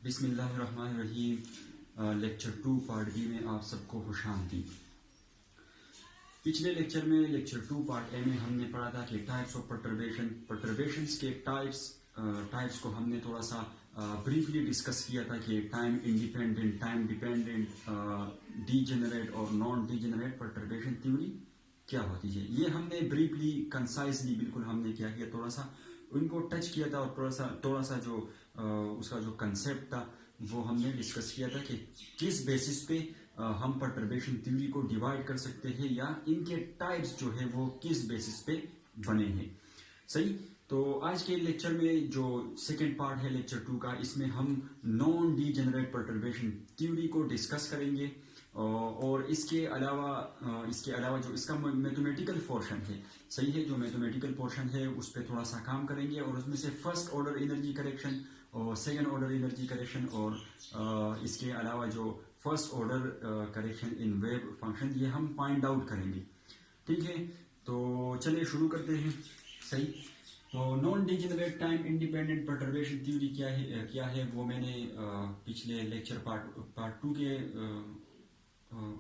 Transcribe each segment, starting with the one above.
बिस्मिल्लाहिर्रहमानिर्रहीम। Lecture 2 part B में आप सबको खुशामदीद। पिछले लेक्चर में लेक्चर 2 पार्ट ए में हमने पढ़ा था कि टाइप्स ऑफ परटर्बेशंस के टाइप्स को हमने थोड़ा सा ब्रीफली डिस्कस किया था कि time independent, time dependent, degenerate और नॉन डीजेनरेट परटर्बेशन थ्योरी क्या होती है। ये हमने ब्रीफली कंसाइजली बिल्कुल हमने क्या किया, थोड़ा सा उनको टच किया था और थोड़ा सा जो उसका जो कंसेप्ट था वो हमने डिस्कस किया था कि किस बेसिस पे हम परटर्बेशन थ्योरी को डिवाइड कर सकते हैं या इनके टाइप्स जो है वो किस बेसिस पे बने हैं। सही, तो आज के लेक्चर में जो सेकेंड पार्ट है लेक्चर 2 का, इसमें हम नॉन डीजेनरेट परटर्बेशन थ्योरी को डिस्कस करेंगे और इसके अलावा जो इसका मैथमेटिकल पोर्शन है, सही है, जो मैथमेटिकल पोर्शन है उस पर थोड़ा सा काम करेंगे और उसमें से फर्स्ट ऑर्डर एनर्जी करेक्शन और सेकंड ऑर्डर एनर्जी करेक्शन और इसके अलावा जो first order correction in wave function, ये हम फाइंड आउट करेंगे। ठीक है, तो चलिए शुरू करते हैं। सही, तो non degenerate time independent perturbation theory क्या है वो मैंने पिछले लेक्चर पार्ट 2 के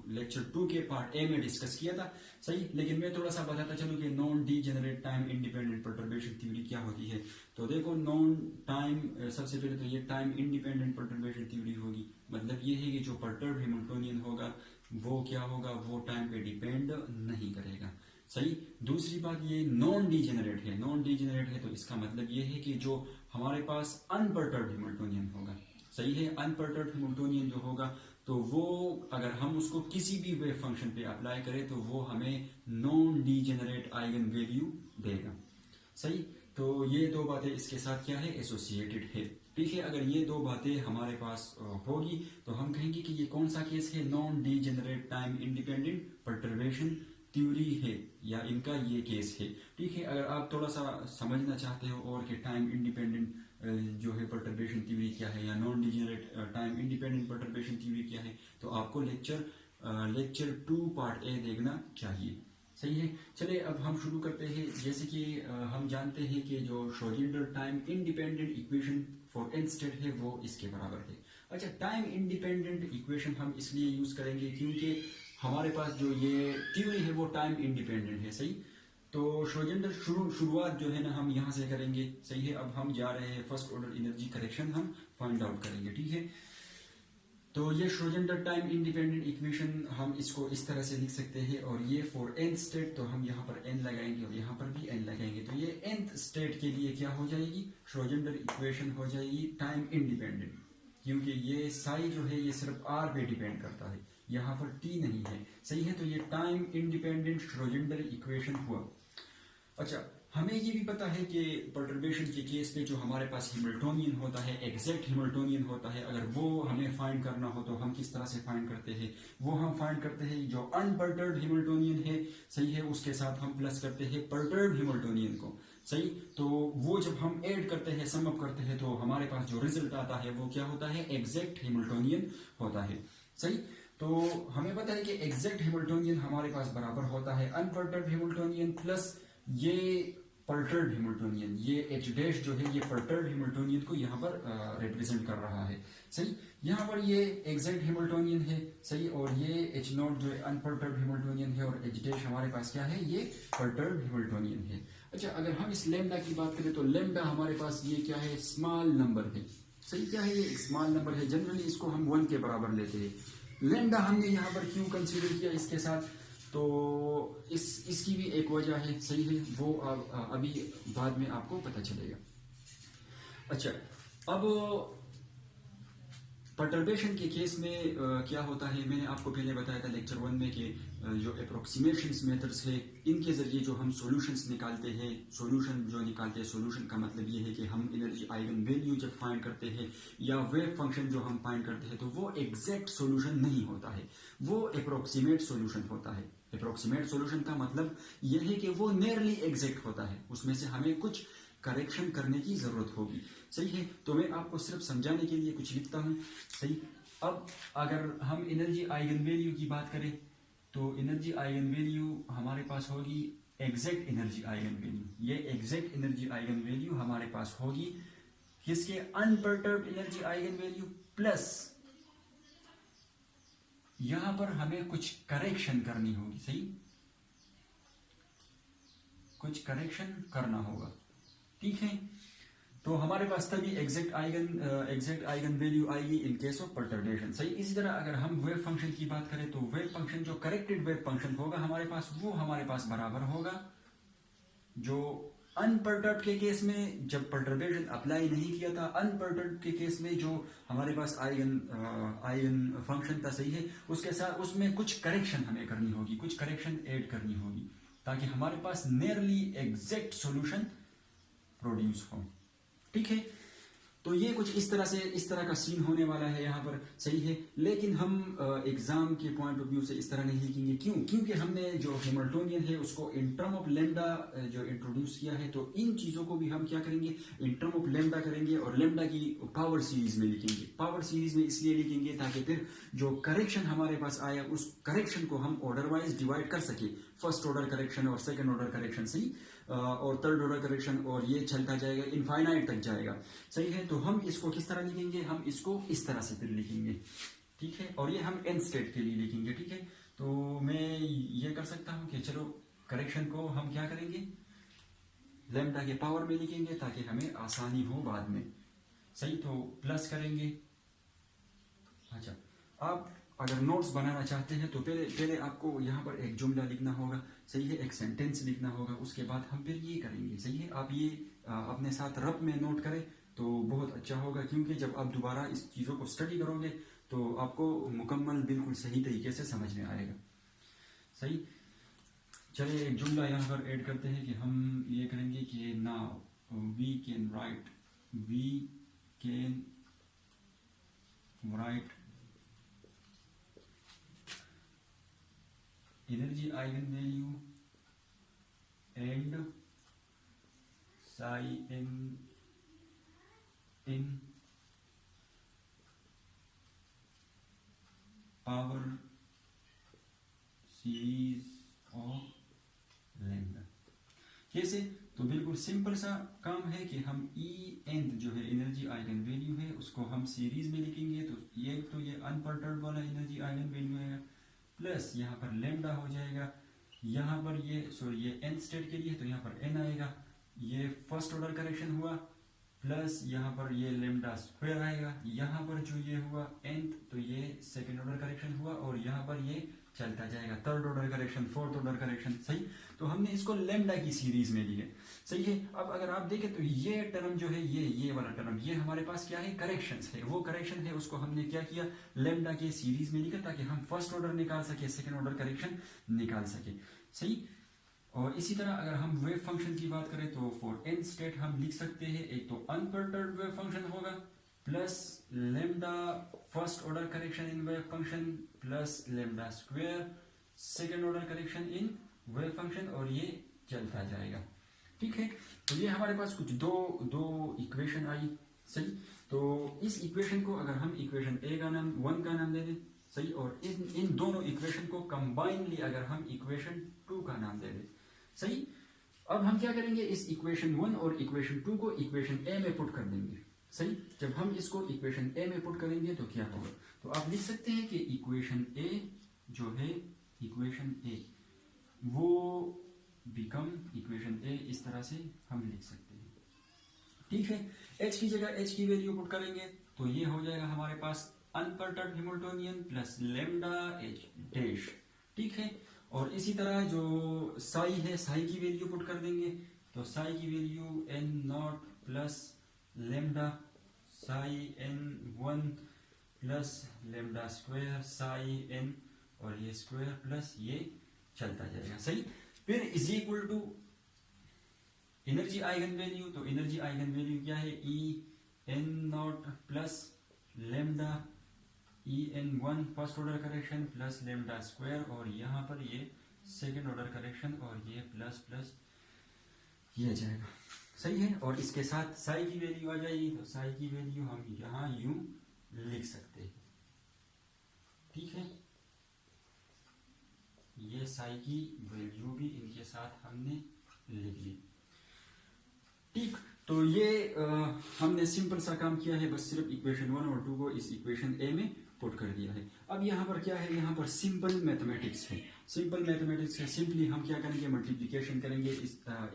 लेक्चर 2 के पार्ट ए में डिस्कस किया था। सही, लेकिन मैं थोड़ा सा बताता चलूं कि non degenerate time independent perturbation theory क्या होती है। तो देखो, नॉन टाइम, सबसे पहले तो ये टाइम इंडिपेंडेंट परटर्बेशन थ्योरी होगी, मतलब ये है कि जो परटर्ब हैमिल्टोनियन होगा वो क्या होगा, वो टाइम पे डिपेंड नहीं करेगा। सही, दूसरी बात ये नॉन डीजेनरेट है। नॉन डीजेनरेट है तो इसका मतलब ये है कि जो हमारे पास अनपर्टर्ब हैमिल्टोनियन होगा, सही है, अनपर्टर्ब हैमिल्टोनियन जो होगा तो वो अगर हम उसको किसी भी वेव फंक्शन पे अप्लाई करें तो वो हमें नॉन डीजेनरेट आइगन वैल्यू देगा। सही, तो ये दो बातें इसके साथ क्या है, एसोसिएटेड है। ठीक है, अगर ये दो बातें हमारे पास होगी तो हम कहेंगे कि ये कौन सा केस है, non degenerate time independent perturbation theory है या इनका ये केस है। ठीक है, अगर आप थोड़ा सा समझना चाहते हो और कि टाइम इंडिपेंडेंट जो है परटर्बेशन थ्योरी क्या है या non degenerate time independent perturbation theory क्या है, तो आपको लेक्चर 2 पार्ट ए देखना चाहिए। सही है, चलिए अब हम शुरू करते हैं। जैसे कि हम जानते हैं कि जो Schrodinger time independent equation for n state है वो इसके बराबर है। अच्छा, टाइम इंडिपेंडेंट इक्वेशन हम इसलिए यूज करेंगे क्योंकि हमारे पास जो ये थ्योरी है वो टाइम इंडिपेंडेंट है। सही, तो श्रोडिंगर शुरुआत जो है ना हम यहाँ से करेंगे। सही है, अब हम जा रहे हैं फर्स्ट ऑर्डर एनर्जी करेक्शन हम फाइंड आउट करेंगे। ठीक है, तो ये श्रोडिंगर टाइम इंडिपेंडेंट इक्वेशन हम इसको इस तरह से लिख सकते हैं और ये फॉर nth स्टेट, तो हम यहाँ पर n लगाएंगे और यहाँ पर भी n लगाएंगे, तो ये nth स्टेट के लिए क्या हो जाएगी, श्रोडिंगर इक्वेशन हो जाएगी टाइम इंडिपेंडेंट, क्योंकि ये साई जो है ये सिर्फ r पे डिपेंड करता है, यहाँ पर t नहीं है। सही है, तो ये टाइम इंडिपेंडेंट श्रोडिंगर इक्वेशन हुआ। अच्छा, हमें ये भी पता है कि परटर्बेशन के केस पे जो हमारे पास हैमिल्टोनियन होता है, एग्जैक्ट हैमिल्टोनियन होता है, अगर वो हमें फाइंड करना हो तो हम किस तरह से फाइंड करते हैं, वो हम फाइंड करते हैं जो अनपर्टर्ब्ड हैमिल्टोनियन है, सही है, उसके साथ हम प्लस करते हैं परटर्ब्ड हैमिल्टोनियन को। सही, तो वो जब हम ऐड करते हैं, सम अप करते हैं, तो हमारे पास जो रिजल्ट आता है वो क्या होता है, एग्जैक्ट हैमिल्टोनियन होता है। सही, तो हमें पता है कि एग्जैक्ट हैमिल्टोनियन हमारे पास बराबर होता है अनपर्टर्ब्ड हैमिल्टोनियन प्लस ये परटर्ब्ड हैमिल्टोनियन, ये एच डैश जो है ये परटर्ब्ड हैमिल्टोनियन को यहाँ पर रिप्रेजेंट कर रहा है। सही, यहाँ पर ये एग्जैक्ट हैमिल्टोनियन है, सही, और ये एच नॉट जो है अनपर्टर्ब्ड हैमिल्टोनियन है और एच डैश हमारे पास क्या है, ये परटर्ब्ड हैमिल्टोनियन है। अच्छा, अगर हम इस लैम्डा की बात करें तो लैम्डा हमारे पास ये क्या है, स्मॉल नंबर है। सही, क्या है, ये स्मॉल नंबर है, जनरली इसको हम 1 के बराबर लेते हैं। लैम्डा हमने यहाँ पर क्यों कंसीडर किया इसके साथ, तो इसकी भी एक वजह है। सही है, वो अभी बाद में आपको पता चलेगा। अच्छा, अब परटर्बेशन के केस में क्या होता है, मैंने आपको पहले बताया था लेक्चर 1 में कि जो अप्रोक्सीमेशंस मेथड्स है इनके जरिए जो हम सॉल्यूशंस निकालते हैं, सॉल्यूशन का मतलब ये है कि हम एनर्जी आइगन वैल्यू जब फाइंड करते हैं या वेव फंक्शन जो हम फाइंड करते हैं तो वो एग्जैक्ट सॉल्यूशन नहीं होता है, वो अप्रोक्सीमेट सॉल्यूशन होता है। अप्रोक्सीमेट सॉल्यूशन का मतलब यह है कि वो नियरली एग्जैक्ट होता है, उसमें से हमें कुछ करेक्शन करने की जरूरत होगी। सही है, तो मैं आपको सिर्फ समझाने के लिए कुछ लिखता हूं। सही, अब अगर हम एनर्जी आइगन वैल्यू की बात करें तो एनर्जी आइगन वैल्यू हमारे पास होगी एग्जैक्ट एनर्जी आइगन वैल्यू, ये एग्जैक्ट एनर्जी आइगन वैल्यू हमारे पास होगी किसके, unperturbed energy eigen value plus यहां पर हमें कुछ करेक्शन करनी होगी, सही, कुछ करेक्शन करना होगा, ठीक है। तो हमारे पास तभी एग्जैक्ट आइगन वैल्यू आएगी इन केस ऑफ परटर्बेशन, सही। इसी तरह अगर हम वेव फंक्शन की बात करें तो वेव फंक्शन जो करेक्टेड वेव फंक्शन होगा हमारे पास, वो हमारे पास बराबर होगा जो अनपर्टर्ब्ड के केस में जब परटर्बेशन अप्लाई नहीं किया था, अनपर्टर्ब्ड के केस में जो हमारे पास आइगन फंक्शन था, सही है, उसके साथ उसमें कुछ करेक्शन हमें करनी होगी, कुछ करेक्शन ऐड करनी होगी ताकि हमारे पास नियरली एग्जैक्ट सॉल्यूशन प्रोड्यूस हो, ठीक है। तो ये कुछ इस तरह का सीन होने वाला है यहाँ पर, सही है। लेकिन हम एग्जाम के पॉइंट ऑफ व्यू से इस तरह नहीं लिखेंगे, क्योंकि हमने जो हैमिल्टोनियन है उसको इन टर्म ऑफ लेम्डा जो इंट्रोड्यूस किया है, तो इन चीजों को भी हम क्या करेंगे, इन टर्म ऑफ लेम्डा करेंगे और लेम्डा की पावर सीरीज में लिखेंगे। पावर सीरीज में इसलिए लिखेंगे ताकि फिर जो करेक्शन हमारे पास आया उस करेक्शन को हम ऑर्डर वाइज डिवाइड कर सके, फर्स्ट ऑर्डर करेक्शन और सेकंड ऑर्डर करेक्शन, सही, और थर्ड ऑर्डर करेक्शन, और ये चलता जाएगा, इनफाइनाइट तक जाएगा, सही है। तो हम इसको किस तरह लिखेंगे, हम इसको इस तरह से फिर लिखेंगे, ठीक है, और ये हम एंड स्टेट के लिए लिखेंगे, ठीक है। तो मैं ये कर सकता हूं कि चलो करेक्शन को हम क्या करेंगे, लैम्डा के पावर में लिखेंगे ताकि हमें आसानी हो बाद में, सही। तो प्लस करेंगे। अच्छा, आप अगर नोट्स बनाना चाहते हैं तो पहले आपको यहाँ पर एक जुमला लिखना होगा, सही है, एक सेंटेंस लिखना होगा, उसके बाद हम फिर ये करेंगे, सही है। आप ये अपने साथ रफ में नोट करें तो बहुत अच्छा होगा, क्योंकि जब आप दोबारा इस चीज़ों को स्टडी करोगे तो आपको मुकम्मल बिल्कुल सही तरीके से समझ में आएगा, सही। चलिए एक जुमला यहाँ पर ऐड करते हैं कि हम ये करेंगे कि now we can write energy eigenvalue and psi n in power series of lambda। कैसे, तो बिल्कुल सिंपल सा काम है कि हम ई एंड जो है एनर्जी आइगन वैल्यू है उसको हम सीरीज में लिखेंगे। तो ये अनपर्टर्ब्ड वाला एनर्जी आइगन वैल्यू है, प्लस यहाँ पर लेमडा हो जाएगा, यहाँ पर ये एन स्टेट के लिए तो यहाँ पर एन आएगा, ये फर्स्ट ऑर्डर करेक्शन हुआ, प्लस यहाँ पर ये लेमडा स्क्वायर आएगा, यहाँ पर जो ये हुआ nth तो ये सेकेंड ऑर्डर करेक्शन हुआ, और यहाँ पर ये चलता जाएगा third order correction, fourth order correction, सही। तो हमने इसको लेमडा की सीरीज में लिया, सही है। अब अगर आप देखें तो ये टर्म जो है, ये वाला टर्म, ये हमारे पास क्या है, करेक्शंस है। वो करेक्शन है उसको हमने क्या किया, लेमडा के सीरीज में लिखा ताकि हम फर्स्ट ऑर्डर निकाल सके, सेकेंड ऑर्डर करेक्शन निकाल सके, सही। और इसी तरह अगर हम वेव फंक्शन की बात करें तो फॉर एन स्टेट हम लिख सकते हैं, एक तो अनपर्टर्ब्ड वेव फंक्शन होगा plus lambda first order correction in wave function plus lambda square second order correction in wave function, और ये चलता जाएगा, ठीक है। तो ये हमारे पास कुछ दो इक्वेशन आई, सही। तो इस इक्वेशन को अगर हम इक्वेशन ए का नाम 1 का नाम दे दें, सही, और इन दोनों इक्वेशन को कंबाइनली अगर हम इक्वेशन 2 का नाम दे दें, सही। अब हम क्या करेंगे, इस इक्वेशन 1 और इक्वेशन 2 को इक्वेशन ए में पुट कर देंगे, सही। जब हम इसको इक्वेशन ए में पुट करेंगे तो क्या होगा, तो आप लिख सकते हैं कि इक्वेशन ए जो है, इक्वेशन ए वो बिकम इक्वेशन ए, इस तरह से हम लिख सकते हैं, ठीक है। एच की जगह एच की वैल्यू पुट करेंगे तो ये हो जाएगा हमारे पास unperturbed Hamiltonian plus lambda H dash, ठीक है। और इसी तरह जो साई है, साई की वैल्यू पुट कर देंगे, तो साई की value n naught plus lambda psi n 1 plus lambda square psi n, और ये स्क्वायर प्लस ये चलता जाएगा, सही। फिर is equal to energy eigenvalue, तो एनर्जी आइगन वैल्यू क्या है, E N naught plus lambda E n 1 first order correction plus lambda square, और यहाँ पर ये सेकेंड ऑर्डर करेक्शन, और ये प्लस प्लस ये जाएगा, सही है। और इसके साथ साई की वैल्यू आ जाएगी, तो साई की वैल्यू हम यहाँ यूं लिख सकते हैं, ठीक है। ये साई की वैल्यू भी इनके साथ हमने लिख ली, ठीक। तो ये हमने सिंपल सा काम किया है, बस सिर्फ इक्वेशन 1 और 2 को इस इक्वेशन ए में पुट कर दिया है। अब यहाँ पर क्या है, यहाँ पर सिंपल मैथमेटिक्स है। सिंपल मैथमेटिक्स है, सिंपली हम क्या करेंगे, मल्टीप्लिकेशन करेंगे,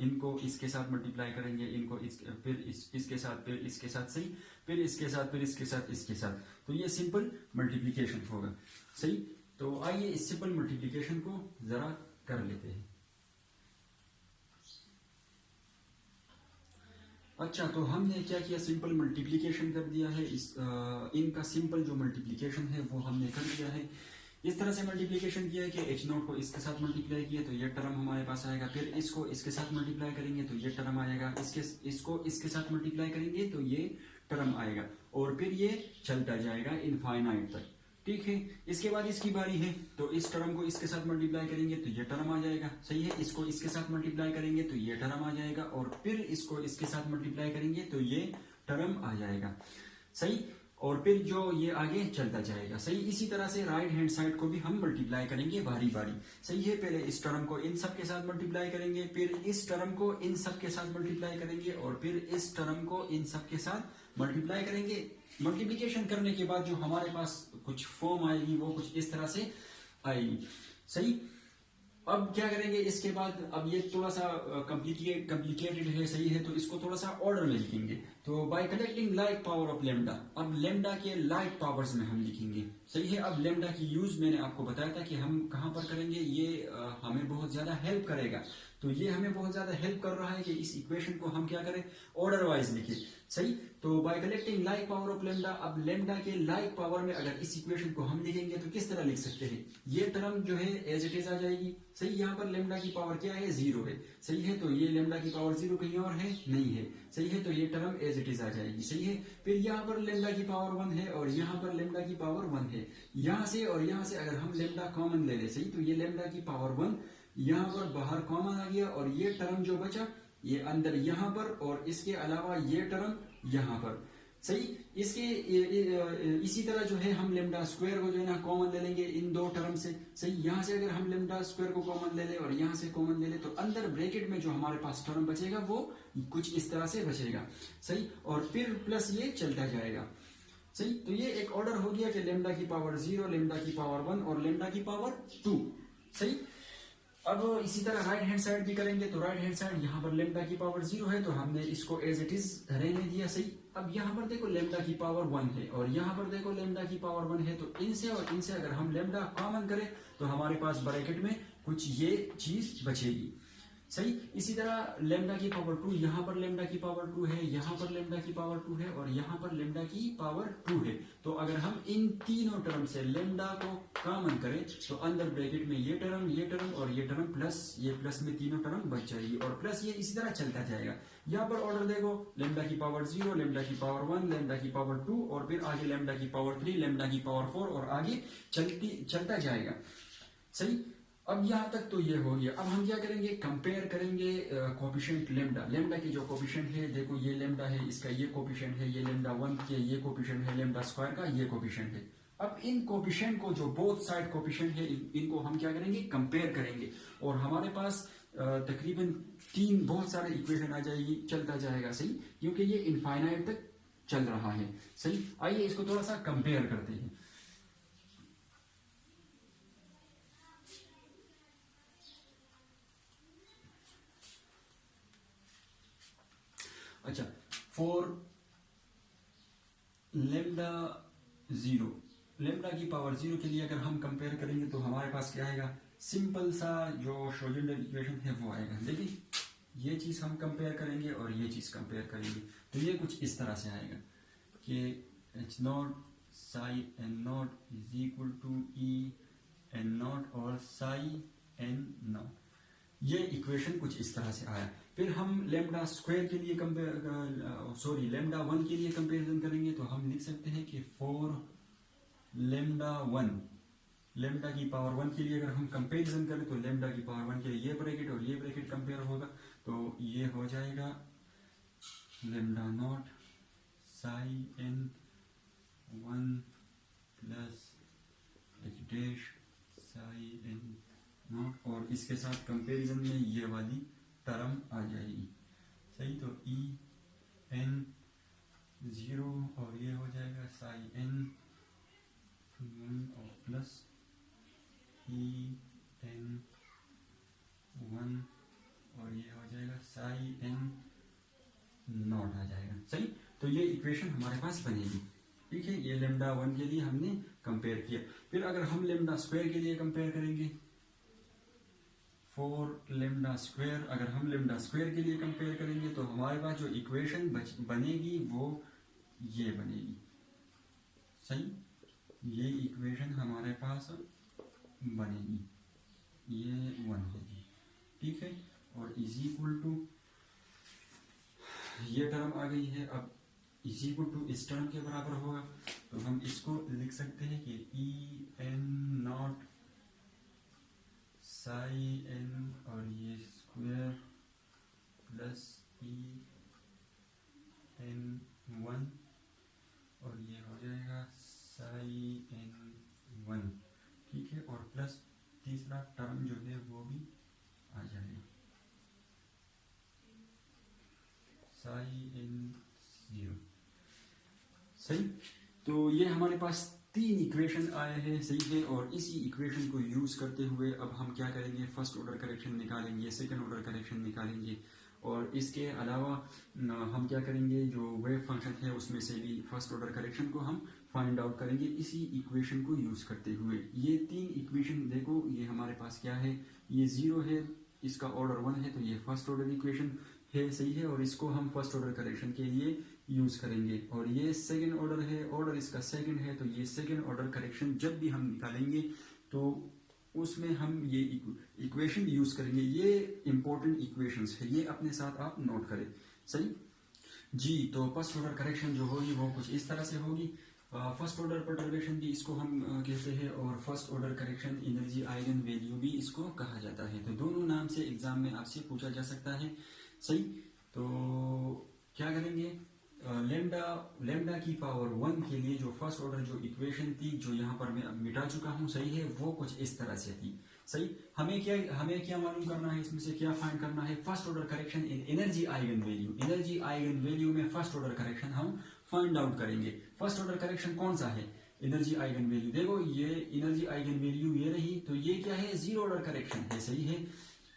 इनको इसके साथ मल्टीप्लाई करेंगे, इनको फिर इसके साथ, फिर इसके साथ, सही, फिर इसके साथ, फिर इसके साथ, इसके साथ, तो ये सिंपल मल्टीप्लिकेशन होगा, सही। तो आइए इस सिंपल मल्टीप्लिकेशन को जरा कर लेते हैं। अच्छा, तो हमने क्या किया, सिंपल मल्टीप्लिकेशन कर दिया है। इनका सिंपल जो मल्टीप्लिकेशन है वो हमने कर दिया है। इस तरह से मल्टीप्लिकेशन किया है कि एच नोट को इसके साथ मल्टीप्लाई किया तो ये टर्म हमारे पास आएगा, फिर इसको इसके साथ मल्टीप्लाई करेंगे तो ये टर्म आएगा, इसको इसके साथ मल्टीप्लाई करेंगे तो ये टर्म आएगा, और फिर ये चलता जाएगा इनफाइनाइट तक, ठीक है। इसके बाद इसकी बारी है, तो इस टर्म को इसके साथ मल्टीप्लाई करेंगे तो ये टर्म आ जाएगा, सही है। इसको इसके साथ मल्टीप्लाई करेंगे तो ये टर्म आ जाएगा, और फिर इसको इसके साथ मल्टीप्लाई करेंगे तो ये टर्म आ जाएगा, सही। और फिर जो ये आगे चलता जाएगा, सही। इसी तरह से राइट हैंड साइड को भी हम मल्टीप्लाई करेंगे बारी बारी, सही है। पहले इस टर्म को इन सब के साथ मल्टीप्लाई करेंगे, फिर इस टर्म को इन सब के साथ मल्टीप्लाई करेंगे, और फिर इस टर्म को इन सब के साथ मल्टीप्लाई करेंगे। मल्टीप्लिकेशन करने के बाद जो हमारे पास कुछ फॉर्म आएगी वो कुछ इस तरह से आएगी, सही। अब क्या करेंगे इसके बाद, अब ये थोड़ा सा कॉम्प्लिकेटेड है, सही है, तो इसको थोड़ा सा ऑर्डर में लिखेंगे। तो bye collecting like power of lambda, अब लेमडा के लाइक पावर्स में हम लिखेंगे, सही है। अब लेमडा की यूज मैंने आपको बताया था कि हम कहां पर करेंगे, ये हमें बहुत ज्यादा हेल्प करेगा। तो ये हमें बहुत ज्यादा हेल्प कर रहा है कि इस इक्वेशन को हम क्या करें, ऑर्डर वाइज लिखें, सही। तो bye collecting like power of lambda, अब लेमडा के लाइक पावर में अगर इस इक्वेशन को हम लिखेंगे तो किस तरह लिख सकते हैं, ये टर्म जो है एज इट इज आ जाएगी, सही। यहाँ पर लेमडा की पावर क्या है, 0 है, सही है। तो ये लेमडा की पावर 0 कहीं और है, नहीं है, सही है। तो ये टर्म एज इट इज आ जाएगी, सही है। फिर यहाँ पर लेमडा की पावर 1 है, और यहाँ पर लेमडा की पावर 1 है। यहाँ से और यहाँ से अगर हम लेमडा कॉमन ले ले, सही, तो ये लेमडा की पावर 1 यहाँ पर बाहर कॉमन आ गया, और ये टर्म जो बचा ये अंदर यहाँ पर, और इसके अलावा ये टर्म यहाँ पर, सही। इसी तरह जो है हम लेमडा स्क्वायर को जो है ना कॉमन ले लेंगे इन दो टर्म से, सही। यहाँ से अगर हम लेमडा स्क्वायर को कॉमन ले ले और यहाँ से कॉमन ले ले, तो अंदर ब्रैकेट में जो हमारे पास टर्म बचेगा वो कुछ इस तरह से बचेगा, सही। और फिर प्लस ये चलता जाएगा, सही। तो ये एक ऑर्डर हो गया कि लेमडा की पावर 0, लेमडा की पावर 1 और लेमडा की पावर 2, सही। अब इसी तरह राइट हैंड साइड भी करेंगे, तो राइट हैंड साइड यहाँ पर लेमडा की पावर 0 है, तो हमने इसको एज इट इज रहने दिया, सही। अब यहाँ पर देखो लेमडा की पावर 1 है, और यहाँ पर देखो लेमडा की पावर 1 है, तो इनसे और इनसे अगर हम लेमडा कॉमन करें तो हमारे पास ब्रैकेट में कुछ ये चीज बचेगी, सही। इसी तरह लेमडा की पावर 2, यहाँ पर लेमडा की पावर 2 है, यहाँ पर लेमडा की पावर 2 है, और यहाँ पर लेमडा की पावर 2 है। तो अगर हम इन तीनों टर्म से लेमडा को कॉमन करें तो अंदर ब्रैकेट में ये टर्म और ये टर्म प्लस ये प्लस में तीनों टर्म बच जाएगी, और प्लस ये इसी तरह चलता जाएगा। यहाँ पर ऑर्डर देखो, लेमडा की पावर 0, लेमडा की पावर 1, लेमडा की पावर 2, और फिर आगे लेमडा की पावर 3, लेमडा की पावर 4, और आगे चलता जाएगा, सही। अब यहाँ तक तो ये हो गया। अब हम क्या करेंगे, कंपेयर करेंगे कोफिशिएंट लेमडा। लेमडा की जो कोफिशिएंट है, देखो ये लेमडा है, इसका ये कोफिशिएंट है, ये लेमडा 1 के ये कोफिशिएंट है, लेमडा स्क्वायर का ये कोफिशिएंट है। अब इन कोफिशिएंट को, जो बोथ साइड कोफिशिएंट है, इनको हम क्या करेंगे, कंपेयर करेंगे, और हमारे पास तकरीबन 3 बहुत सारे इक्वेशन आ जाएगी, चलता जाएगा, सही, क्योंकि ये इनफाइनाइट तक चल रहा है, सही। आइए इसको थोड़ा सा कंपेयर करते हैं। अच्छा, फॉर लेमडा 0, लेमडा की पावर 0 के लिए अगर हम कंपेयर करेंगे तो हमारे पास क्या आएगा, सिंपल सा जो श्रोडिंगर इक्वेशन है वो आएगा। देखिए ये चीज हम कंपेयर करेंगे और ये चीज कंपेयर करेंगे, तो ये कुछ इस तरह से आएगा कि H naught psi n naught is equal to E N not और साई एन नॉट। ये इक्वेशन कुछ इस तरह से आया। फिर हम लेमडा स्क्वायर के लिए लेमडा 1 के लिए कंपेरिजन करेंगे, तो हम लिख सकते हैं कि फॉर लेमडा 1, लेमडा की पावर 1 के लिए अगर हम कंपेरिजन करें तो लेमडा की पावर 1 के लिए ये ब्रैकेट और ये ब्रैकेट कंपेयर होगा, तो ये हो जाएगा lambda naught psi n 1 plus H dash psi n not, और इसके साथ कंपैरिजन में ये वाली टर्म आ जाएगी, सही। तो ई n 0 और ये हो जाएगा साई n 1 और प्लस e n 1 और ये हो जाएगा साई n नॉट आ जाएगा। सही, तो ये इक्वेशन हमारे पास बनेगी। ठीक है, ये लेमडा 1 के लिए हमने कंपेयर किया। फिर अगर हम लेमडा स्क्वायर के लिए कंपेयर करेंगे, फॉर लेमडा स्क्वायर, अगर हम लेमडा स्क्वायर के लिए कंपेयर करेंगे तो हमारे पास जो इक्वेशन बनेगी वो ये बनेगी। सही, ये इक्वेशन हमारे पास बनेगी, ये 1 होगी। ठीक है, और इज इक्वल टू ये टर्म आ गई है, अब इज इक्वल टू इस टर्म के बराबर होगा, तो हम इसको लिख सकते हैं कि E N not psi n और ये स्क्वायर प्लस ई एन 1 और ये हो जाएगा साई एन 1। ठीक है, और प्लस तीसरा टर्म जो है वो भी आ जाएगा साई एन 0। सही, तो ये हमारे पास 3 इक्वेशन आए हैं। सही है, और इसी इक्वेशन को यूज करते हुए अब हम क्या करेंगे, फर्स्ट ऑर्डर करेक्शन निकालेंगे, सेकंड ऑर्डर करेक्शन निकालेंगे, और इसके अलावा हम क्या करेंगे, जो वेव फंक्शन है उसमें से भी फर्स्ट ऑर्डर करेक्शन को हम फाइंड आउट करेंगे इसी इक्वेशन को यूज करते हुए। ये 3 इक्वेशन देखो, ये हमारे पास क्या है, ये 0 है, इसका ऑर्डर 1 है, तो ये फर्स्ट ऑर्डर इक्वेशन है। सही है, और इसको हम फर्स्ट ऑर्डर करेक्शन के लिए यूज करेंगे। और ये सेकंड ऑर्डर है, ऑर्डर इसका सेकंड है, तो ये सेकंड ऑर्डर करेक्शन जब भी हम निकालेंगे तो उसमें हम ये इक्वेशन यूज करेंगे। ये इंपॉर्टेंट इक्वेशंस है, ये अपने साथ आप नोट करें। सही जी, तो फर्स्ट ऑर्डर करेक्शन जो होगी वो कुछ इस तरह से होगी। फर्स्ट ऑर्डर परटर्बेशन भी इसको हम कहते हैं, और first order correction energy eigen value भी इसको कहा जाता है। तो दोनों नाम से एग्जाम में आपसे पूछा जा सकता है। सही, तो क्या करेंगे, लेमडा की पावर 1 के लिए जो फर्स्ट ऑर्डर जो इक्वेशन थी, जो यहाँ पर मैं अब मिटा चुका हूँ, सही है, वो कुछ इस तरह से थी। सही, हमें क्या मालूम करना है, इसमें से क्या फाइंड करना है, first order correction in energy eigen value. Energy eigen value में फर्स्ट ऑर्डर करेक्शन हम फाइंड आउट करेंगे। फर्स्ट ऑर्डर करेक्शन कौन सा है, एनर्जी आइगन वैल्यू। देखो ये एनर्जी आइगन वैल्यू ये रही, तो ये क्या है, जीरो ऑर्डर करेक्शन है। सही है,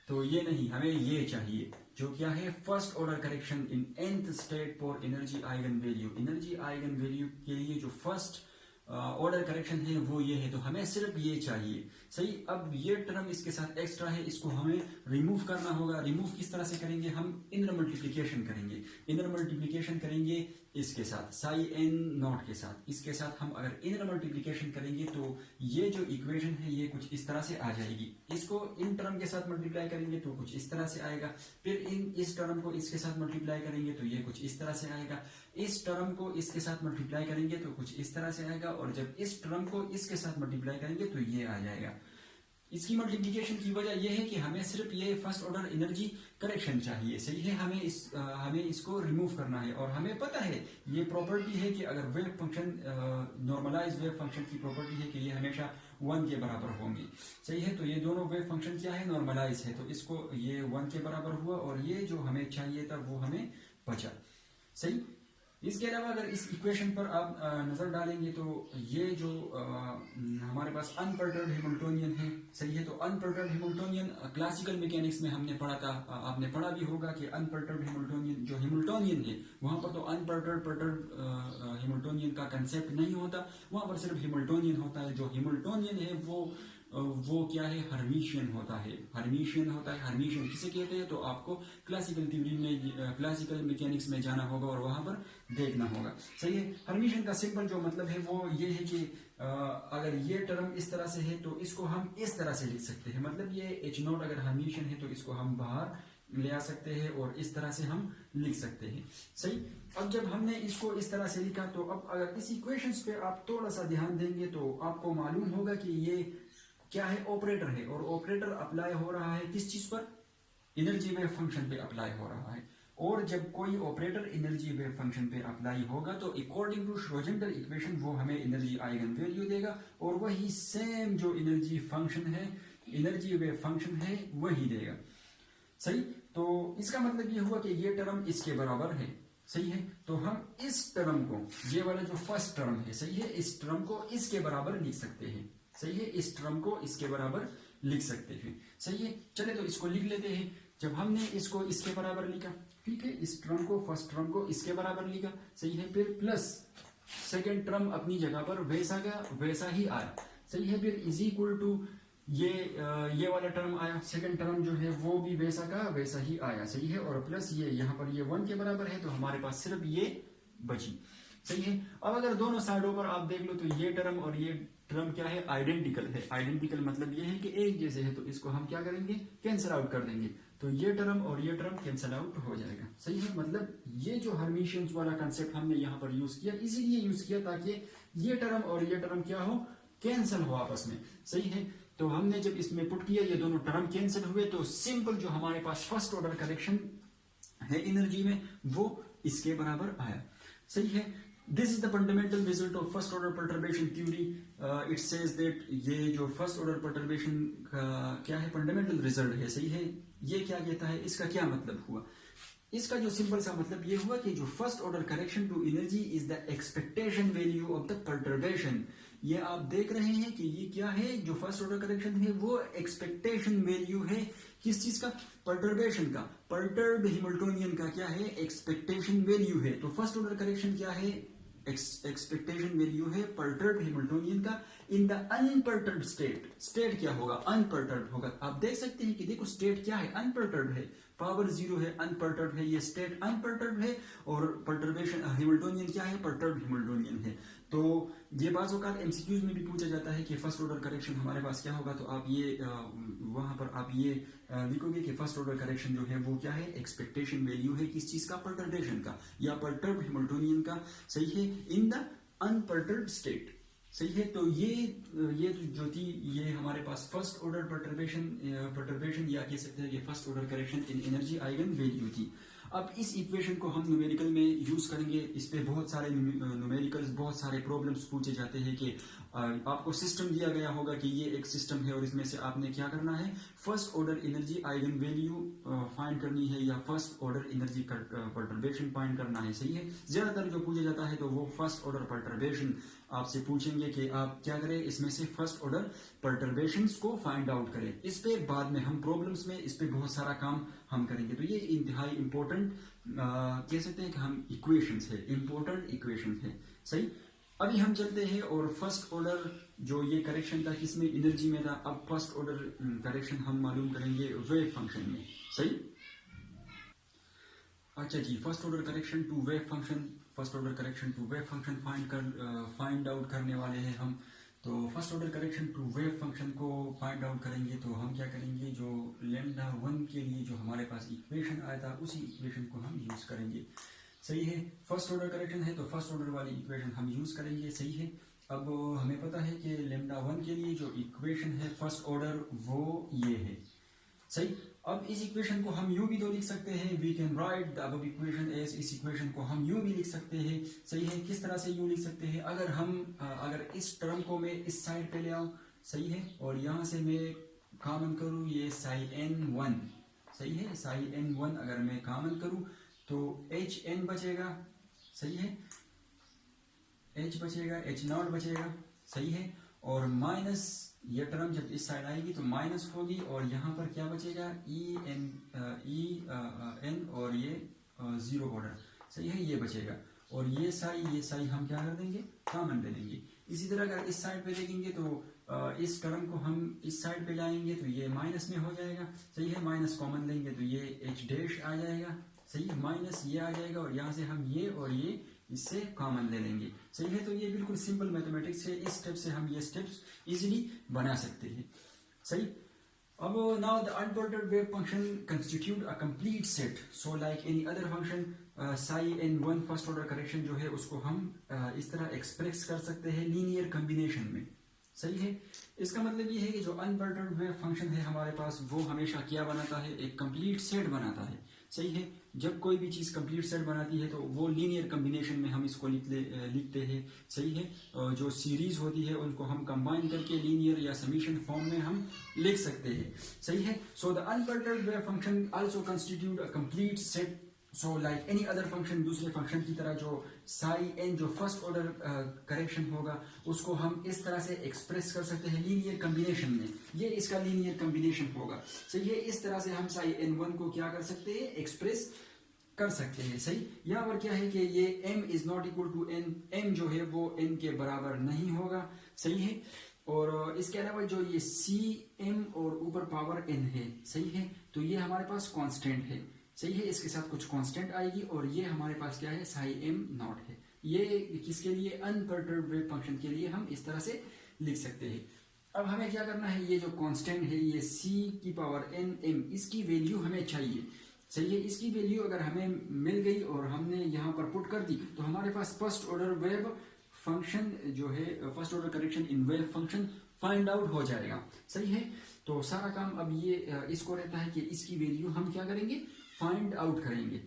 तो ये नहीं, हमें ये चाहिए जो क्या है, first order correction in nth state for energy eigen value. Energy eigen value के लिए जो फर्स्ट ऑर्डर करेक्शन है वो ये है, तो हमें सिर्फ ये चाहिए। सही, अब ये टर्म इसके साथ एक्स्ट्रा है, इसको हमें रिमूव करना होगा। रिमूव किस तरह से करेंगे, हम इनर मल्टीप्लिकेशन करेंगे। इनर मल्टीप्लिकेशन करेंगे इसके साथ, साई एन नॉट के साथ, इसके साथ हम अगर इनर मल्टीप्लिकेशन करेंगे तो ये जो इक्वेशन है ये कुछ इस तरह से आ जाएगी। इसको इन टर्म के साथ मल्टीप्लाई करेंगे तो कुछ इस तरह से आएगा, फिर इस टर्म को इसके साथ मल्टीप्लाई करेंगे तो ये कुछ इस तरह से आएगा, इस टर्म को इसके साथ मल्टीप्लाई करेंगे तो कुछ इस तरह से आएगा, और जब इस टर्म को इसके साथ मल्टीप्लाई करेंगे तो ये आ जाएगा। इसकी मल्टीप्लिकेशन की वजह यह है कि हमें सिर्फ ये फर्स्ट ऑर्डर एनर्जी करेक्शन चाहिए। सही है, हमें इसको रिमूव करना है, और हमें पता है ये प्रॉपर्टी है कि अगर wave function, normalize wave function की प्रॉपर्टी है कि ये हमेशा 1 के बराबर होंगे। सही है, तो ये दोनों वेव फंक्शन क्या है, नॉर्मलाइज है, तो इसको ये 1 के बराबर हुआ, और ये जो हमें चाहिए था वो हमें बचा। सही, इसके अलावा अगर इस इक्वेशन पर आप नजर डालेंगे तो ये जो हमारे पास अनपर्टर्ब्ड हैमिल्टोनियन है। सही है, तो अनपर्टर्ब्ड हैमिल्टोनियन क्लासिकल मैकेनिक्स में हमने पढ़ा था, आपने पढ़ा भी होगा कि अनपर्टर्ब्ड हैमिल्टोनियन जो हैमिल्टोनियन है वहां पर तो अनपर्टर्ब्ड हैमिल्टोनियन का कंसेप्ट नहीं होता, वहां पर सिर्फ हैमिल्टोनियन होता है। जो हैमिल्टोनियन है वो क्या है, हर्मिशियन होता है। हर्मिशियन किसे कहते हैं, तो आपको क्लासिकल थ्योरी में, क्लासिकल मैकेनिक्स में जाना होगा और वहां पर देखना होगा। सही है, हर्मिशियन का सिंपल जो मतलब है वो ये है कि अगर ये टर्म इस तरह से है तो इसको हम इस तरह से लिख सकते हैं, मतलब ये H0 अगर हर्मिशियन है तो इसको हम बाहर ले आ सकते हैं और इस तरह से हम लिख सकते हैं। सही, अब जब हमने इसको इस तरह से लिखा तो अब अगर इस इक्वेशंस पे आप थोड़ा सा ध्यान देंगे तो आपको मालूम होगा कि ये क्या है, ऑपरेटर है, और ऑपरेटर अप्लाई हो रहा है किस चीज पर, एनर्जी वेव फंक्शन पे अप्लाई हो रहा है। और जब कोई ऑपरेटर एनर्जी वेव फंक्शन पे अप्लाई होगा तो अकॉर्डिंग टू श्रोडिंगर इक्वेशन वो हमें एनर्जी आइगन वैल्यू देगा, और वही सेम जो एनर्जी फंक्शन है, एनर्जी वेव फंक्शन है, वही देगा। सही, तो इसका मतलब ये हुआ कि ये टर्म इसके बराबर है। सही है। तो हम इस टर्म को, ये वाला जो फर्स्ट टर्म है, सही है, इस टर्म को इसके बराबर लिख सकते हैं, सही है, इस टर्म को इसके बराबर लिख सकते हैं, सही है। चले तो इसको लिख लेते हैं। जब हमने इसको इसके बराबर लिखा, ठीक है, इस टर्म को, फर्स्ट टर्म को इसके बराबर लिखा, सही है, फिर प्लस सेकेंड टर्म अपनी जगह पर वैसा का वैसा ही आया, सही है, फिर इज इक्वल टू ये वाला टर्म आया, सेकंड टर्म जो है वो भी वैसा का वैसा ही आया, सही है, और प्लस ये यहाँ पर ये 1 के बराबर है, तो हमारे पास सिर्फ ये बची, सही है। अब अगर दोनों साइडों पर आप देख लो तो ये टर्म और ये टर्म क्या है, आइडेंटिकल है। आइडेंटिकल मतलब ये है कि एक जैसे है, तो इसको हम क्या करेंगे, कैंसिल आउट कर देंगे, तो ये टर्म और ये टर्म कैंसिल आउट हो जाएगा, सही है। मतलब ये जो हर्मिशियंस वाला कंसेप्ट हमने यहाँ पर यूज किया, इसीलिए यूज किया ताकि ये टर्म और ये टर्म क्या हो, कैंसिल हो आपस में, सही है। तो हमने जब इसमें पुट किया, ये दोनों टर्म कैंसिल हुए, तो सिंपल जो हमारे पास फर्स्ट ऑर्डर करेक्शन है एनर्जी में, वो इसके बराबर आया, सही है। This is the fundamental result of first order perturbation theory. It says that ये जो फर्स्ट ऑर्डर परटर्बेशन का क्या है, फंडामेंटल रिजल्ट है, सही है। ये क्या कहता है, इसका क्या मतलब हुआ, इसका जो सिंपल सा मतलब ये हुआ कि जो first order correction to energy is the expectation value of the perturbation. ये आप देख रहे हैं कि ये क्या है, जो फर्स्ट ऑर्डर करेक्शन है वो एक्सपेक्टेशन वैल्यू है, किस चीज का, परटर्बेशन का। परटर्ब हैमिल्टोनियन का क्या है, एक्सपेक्टेशन वैल्यू है। तो फर्स्ट ऑर्डर करेक्शन क्या है, एक्सपेक्टेशन वैल्यू है परटर्ब हैमिल्टोनियन का इन द अनपर्टर्ब स्टेट। स्टेट क्या होगा, अनपर्टर्ब होगा। आप देख सकते हैं कि देखो स्टेट क्या है, अनपर्टर्ब है, पावर 0 है, अनपर्टर्ब है, ये स्टेट अनपर्टर्ब है, और परटर्बेशन हैमिल्टोनियन क्या है, परटर्ब हैमिल्टोनियन है। तो ये बात औकात एमसीक्यूज में भी पूछा जाता है कि फर्स्ट ऑर्डर करेक्शन हमारे पास क्या होगा, तो आप ये वहां पर आप ये लिखोगे कि फर्स्ट ऑर्डर करेक्शन जो है वो क्या है, एक्सपेक्टेशन वैल्यू है, किस चीज का, परटर्बेशन का या परटर्ब हैमिल्टोनियन का, सही है, इन द अनपर्टर्ब स्टेट, सही है। तो ये जो थी, ये हमारे पास फर्स्ट ऑर्डर परटर्बेशन या कह सकते हैं कि first order correction in energy eigen value थी। अब इस इक्वेशन को हम न्यूमेरिकल में यूज करेंगे। इस पे बहुत सारे न्यूमेरिकल्स, बहुत सारे प्रॉब्लम्स पूछे जाते हैं कि आपको सिस्टम दिया गया होगा कि ये एक सिस्टम है और इसमें से आपने क्या करना है, first order energy eigen value find करनी है या first order energy perturbation find करना है, सही है। ज्यादातर जो पूछा जाता है तो वो फर्स्ट ऑर्डर परटर्बेशन आपसे पूछेंगे कि आप क्या करें, इसमें से फर्स्ट ऑर्डर परटर्बेशंस को फाइंड आउट करें। इस पे बाद में हम प्रॉब्लम्स में इस पे बहुत सारा काम हम करेंगे। तो ये इंतहाई इंपॉर्टेंट कह सकते हैं कि हम इक्वेशंस है, इंपॉर्टेंट इक्वेशन है, सही। अभी हम चलते हैं और फर्स्ट ऑर्डर जो ये करेक्शन था किसमें, एनर्जी में था। अब फर्स्ट ऑर्डर करेक्शन हम मालूम करेंगे वेव फंक्शन में, सही। अच्छा जी, first order correction to wave function, first order correction to wave function find out करने वाले हैं हम। तो first order correction to wave function को फाइंड आउट करेंगे तो हम क्या करेंगे, जो लैम्डा 1 के लिए जो हमारे पास इक्वेशन आया था उसी इक्वेशन को हम यूज करेंगे, सही है। फर्स्ट ऑर्डर करेक्शन है तो फर्स्ट ऑर्डर वाली इक्वेशन हम यूज करेंगे, सही है। अब हमें पता है कि लैम्डा 1 के लिए जो इक्वेशन है फर्स्ट ऑर्डर वो ये है, सही। अब इस इक्वेशन को हम यूं भी तो लिख सकते हैं, we can write the above equation as, इस इक्वेशन को हम यूं भी लिख सकते हैं, सही है। किस तरह से यूं लिख सकते हैं, अगर इस टर्म को मैं इस साइड पे ले आऊं, सही है, और यहां से मैं कॉमन करूं ये साई n1, सही है, साई n1 अगर मैं कॉमन करूं तो hn बचेगा, सही है, h बचेगा, h0 बचेगा, सही है, और माइनस ये टर्म जब इस साइड आएगी तो माइनस होगी, और यहाँ पर क्या बचेगा, n और ये 0 ऑर्डर, सही है, ये बचेगा, और ये साई हम क्या कर देंगे, कॉमन ले लेंगे। इसी तरह अगर इस साइड पे देखेंगे तो इस टर्म को हम इस साइड पे लाएंगे तो ये माइनस में हो जाएगा, सही है, माइनस कॉमन लेंगे तो ये h डैश आ जाएगा, सही है, माइनस ये आ जाएगा, और यहाँ से हम ये और ये इससे कॉमन ले लेंगे, सही है। तो ये बिल्कुल सिंपल मैथमेटिक्स है, इस स्टेप से हम ये स्टेप्स इजीली बना सकते हैं, सही। अब now the unperturbed wave function constitute a complete set, so like any other function psi n1 first order correction जो है उसको हम इस तरह एक्सप्रेस कर सकते हैं लीनियर कॉम्बिनेशन में, सही है। इसका मतलब ये है कि जो अनपर्टर्ब्ड वेव फंक्शन है हमारे पास वो हमेशा क्या बनाता है, एक कंप्लीट सेट बनाता है, सही है। जब कोई भी चीज कंप्लीट सेट बनाती है तो वो लीनियर कॉम्बिनेशन में हम इसको लिखते हैं, सही है। जो सीरीज होती है उनको हम कंबाइन करके लीनियर या समीशन फॉर्म में हम लिख सकते हैं, सही है। So the unperturbed wave function also constitute a complete set so like any other function, दूसरे फंक्शन की तरह जो साई एन जो फर्स्ट ऑर्डर करेक्शन होगा उसको हम इस तरह से एक्सप्रेस कर सकते हैं लीनियर कम्बिनेशन में, ये इसका लीनियर कम्बिनेशन होगा। सही है, इस तरह से हम साई एन वन को क्या कर सकते हैं, एक्सप्रेस कर सकते हैं। सही, यहाँ पर क्या है कि ये m is not equal to n, m जो है वो n के बराबर नहीं होगा। सही है, और इसके अलावा जो ये c m और ऊपर पावर n है, सही है, तो ये हमारे पास कांस्टेंट है। सही है, इसके साथ कुछ कांस्टेंट आएगी और ये हमारे पास क्या है, साई m नॉट है। ये किसके लिए, अनपर्टर्ब्ड वेव फंक्शन के लिए हम इस तरह से लिख सकते हैं। अब हमें क्या करना है, ये जो कांस्टेंट है ये c की पावर n m, इसकी वैल्यू हमें चाहिए। सही है, इसकी वैल्यू अगर हमें मिल गई और हमने यहाँ पर पुट कर दी तो हमारे पास फर्स्ट ऑर्डर वेव फंक्शन जो है, first order correction in wave function find out हो जाएगा। सही है, तो सारा काम अब ये इसको रहता है कि इसकी वैल्यू हम क्या करेंगे, फाइंड आउट करेंगे।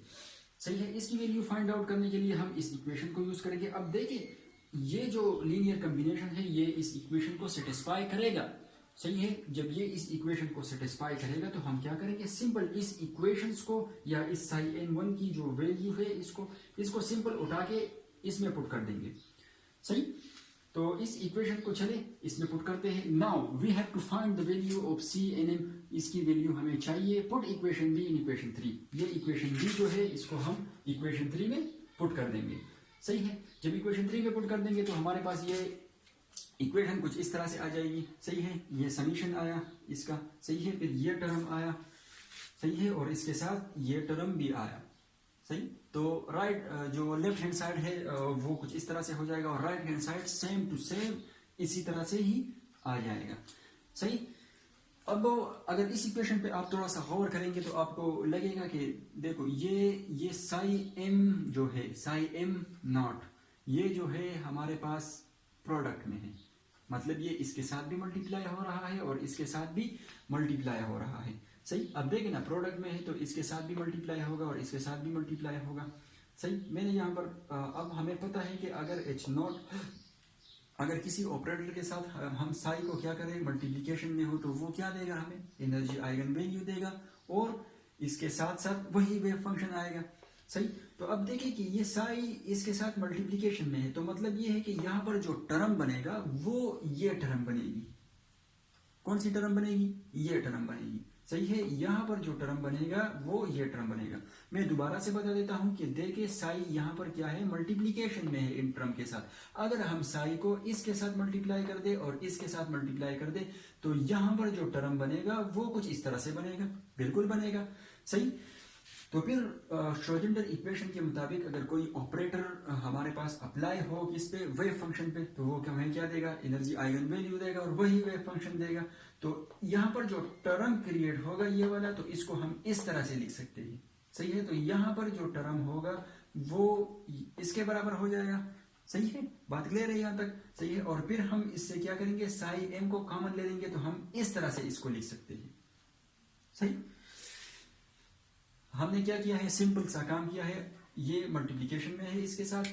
सही है, इसकी वैल्यू फाइंड आउट करने के लिए हम इस इक्वेशन को यूज करेंगे। अब देखिए ये जो लीनियर कम्बिनेशन है ये इस इक्वेशन को सेटिस्फाई करेगा। सही है, जब ये इस इक्वेशन को सेटिस्फाई करेगा तो हम क्या करेंगे, सिंपल इस इक्वेशंस को या इस साई एन वन की जो वैल्यू है इसको सिंपल उठा के इसमें पुट कर देंगे। सही, तो इस इक्वेशन को चले इसमें पुट करते हैं। Now we have to find the value of C n m, इसकी वैल्यू हमें चाहिए। Put equation B in equation 3, ये इक्वेशन बी जो है इसको हम इक्वेशन 3 में पुट कर देंगे। सही है, जब इक्वेशन 3 में पुट कर देंगे तो हमारे पास ये इक्वेशन कुछ इस तरह से आ जाएगी। सही है, ये समीशन आया इसका। सही है, फिर ये टर्म आया। सही है, और इसके साथ ये टर्म भी आया। सही, तो राइट जो लेफ्ट हैंड साइड है वो कुछ इस तरह से हो जाएगा और right hand side same to same इसी तरह से ही आ जाएगा। सही, अब अगर इस इक्वेशन पे आप थोड़ा सा गौर करेंगे तो आपको लगेगा कि देखो ये साई एम जो है, साई एम नॉट, ये जो है हमारे पास प्रोडक्ट में है, मतलब ये इसके साथ भी मल्टीप्लाई हो रहा है और इसके साथ भी मल्टीप्लाई हो रहा है। सही, अब देखें ना प्रोडक्ट में है तो इसके साथ भी मल्टीप्लाई होगा और इसके साथ भी मल्टीप्लाई होगा। सही, मैंने यहाँ पर अब हमें पता है कि अगर एच नॉट, अगर किसी ऑपरेटर के साथ हम साई को क्या करें, मल्टीप्लिकेशन में हो तो वो क्या देगा, हमें एनर्जी आइगन वैल्यू देगा और इसके साथ साथ वही वेव फंक्शन आएगा। सही, तो अब देखिए कि ये साई इसके साथ मल्टीप्लिकेशन में है तो मतलब ये है कि यहाँ पर जो टर्म बनेगा वो ये टर्म बनेगी। कौन सी टर्म बनेगी, ये टर्म बनेगी। सही है, यहाँ पर जो टर्म बनेगा वो ये टर्म बनेगा। मैं दोबारा से बता देता हूं कि देखिए साई यहाँ पर क्या है, मल्टीप्लिकेशन में है इन टर्म के साथ। अगर हम साई को इसके साथ मल्टीप्लाई कर दे और इसके साथ मल्टीप्लाई कर दे तो यहाँ पर जो टर्म बनेगा वो कुछ इस तरह से बनेगा, बिल्कुल बनेगा। सही, तो फिर श्रोडिंगर इक्वेशन के मुताबिक अगर कोई ऑपरेटर हमारे पास अप्लाई हो किस पे, वेव फंक्शन पे, तो वो हमें क्या देगा, एनर्जी आइगन वैल्यू देगा और वही वेव फंक्शन देगा। तो यहाँ पर जो टर्म क्रिएट होगा ये वाला, तो इसको हम इस तरह से लिख सकते हैं। सही है, तो यहाँ पर जो टर्म होगा वो इसके बराबर हो जाएगा। सही है, बात क्लियर है यहाँ तक। सही है, और फिर हम इससे क्या करेंगे, साई एम को कॉमन ले लेंगे तो हम इस तरह से इसको लिख सकते हैं। सही, हमने क्या किया है, सिंपल सा काम किया है। ये मल्टीप्लिकेशन में है इसके साथ,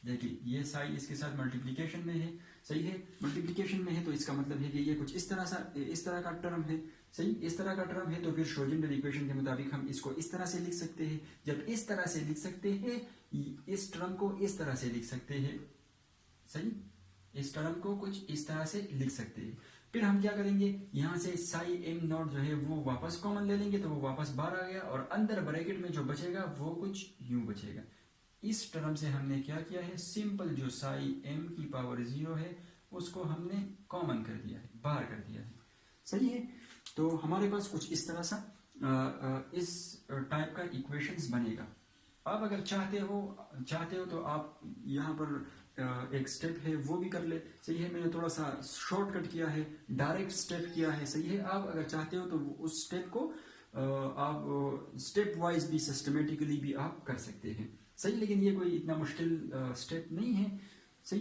देखिए ये साई इसके साथ मल्टीप्लिकेशन में है। सही है, मल्टीप्लिकेशन में है तो इसका मतलब है कि ये कुछ इस तरह का टर्म है। सही, इस तरह का टर्म है तो फिर श्रोडिंगर इक्वेशन के मुताबिक हम इसको इस तरह से लिख सकते हैं। जब इस तरह से लिख सकते हैं, इस टर्म को इस तरह से लिख सकते हैं। सही, इस टर्म को कुछ इस तरह से लिख सकते हैं। फिर हम क्या करेंगे, यहां से साई एम नॉट जो है वो वापस कॉमन ले लेंगे तो वो वापस बाहर आ गया और अंदर ब्रैकेट में जो बचेगा वो कुछ यूं बचेगा। इस टर्म से हमने क्या किया है, सिंपल जो साई एम की पावर 0 है उसको हमने कॉमन कर दिया है, बाहर कर दिया है। सही है, तो हमारे पास कुछ इस तरह सा इस टाइप का इक्वेशंस बनेगा। अब अगर चाहते हो तो आप यहाँ पर एक स्टेप है वो भी कर ले। सही है, मैंने थोड़ा सा शॉर्टकट किया है, डायरेक्ट स्टेप किया है। सही है, आप अगर चाहते हो तो उस स्टेप को आप स्टेप वाइज भी सिस्टमेटिकली भी आप कर सकते हैं। सही, लेकिन ये कोई इतना मुश्किल स्टेप नहीं है। सही,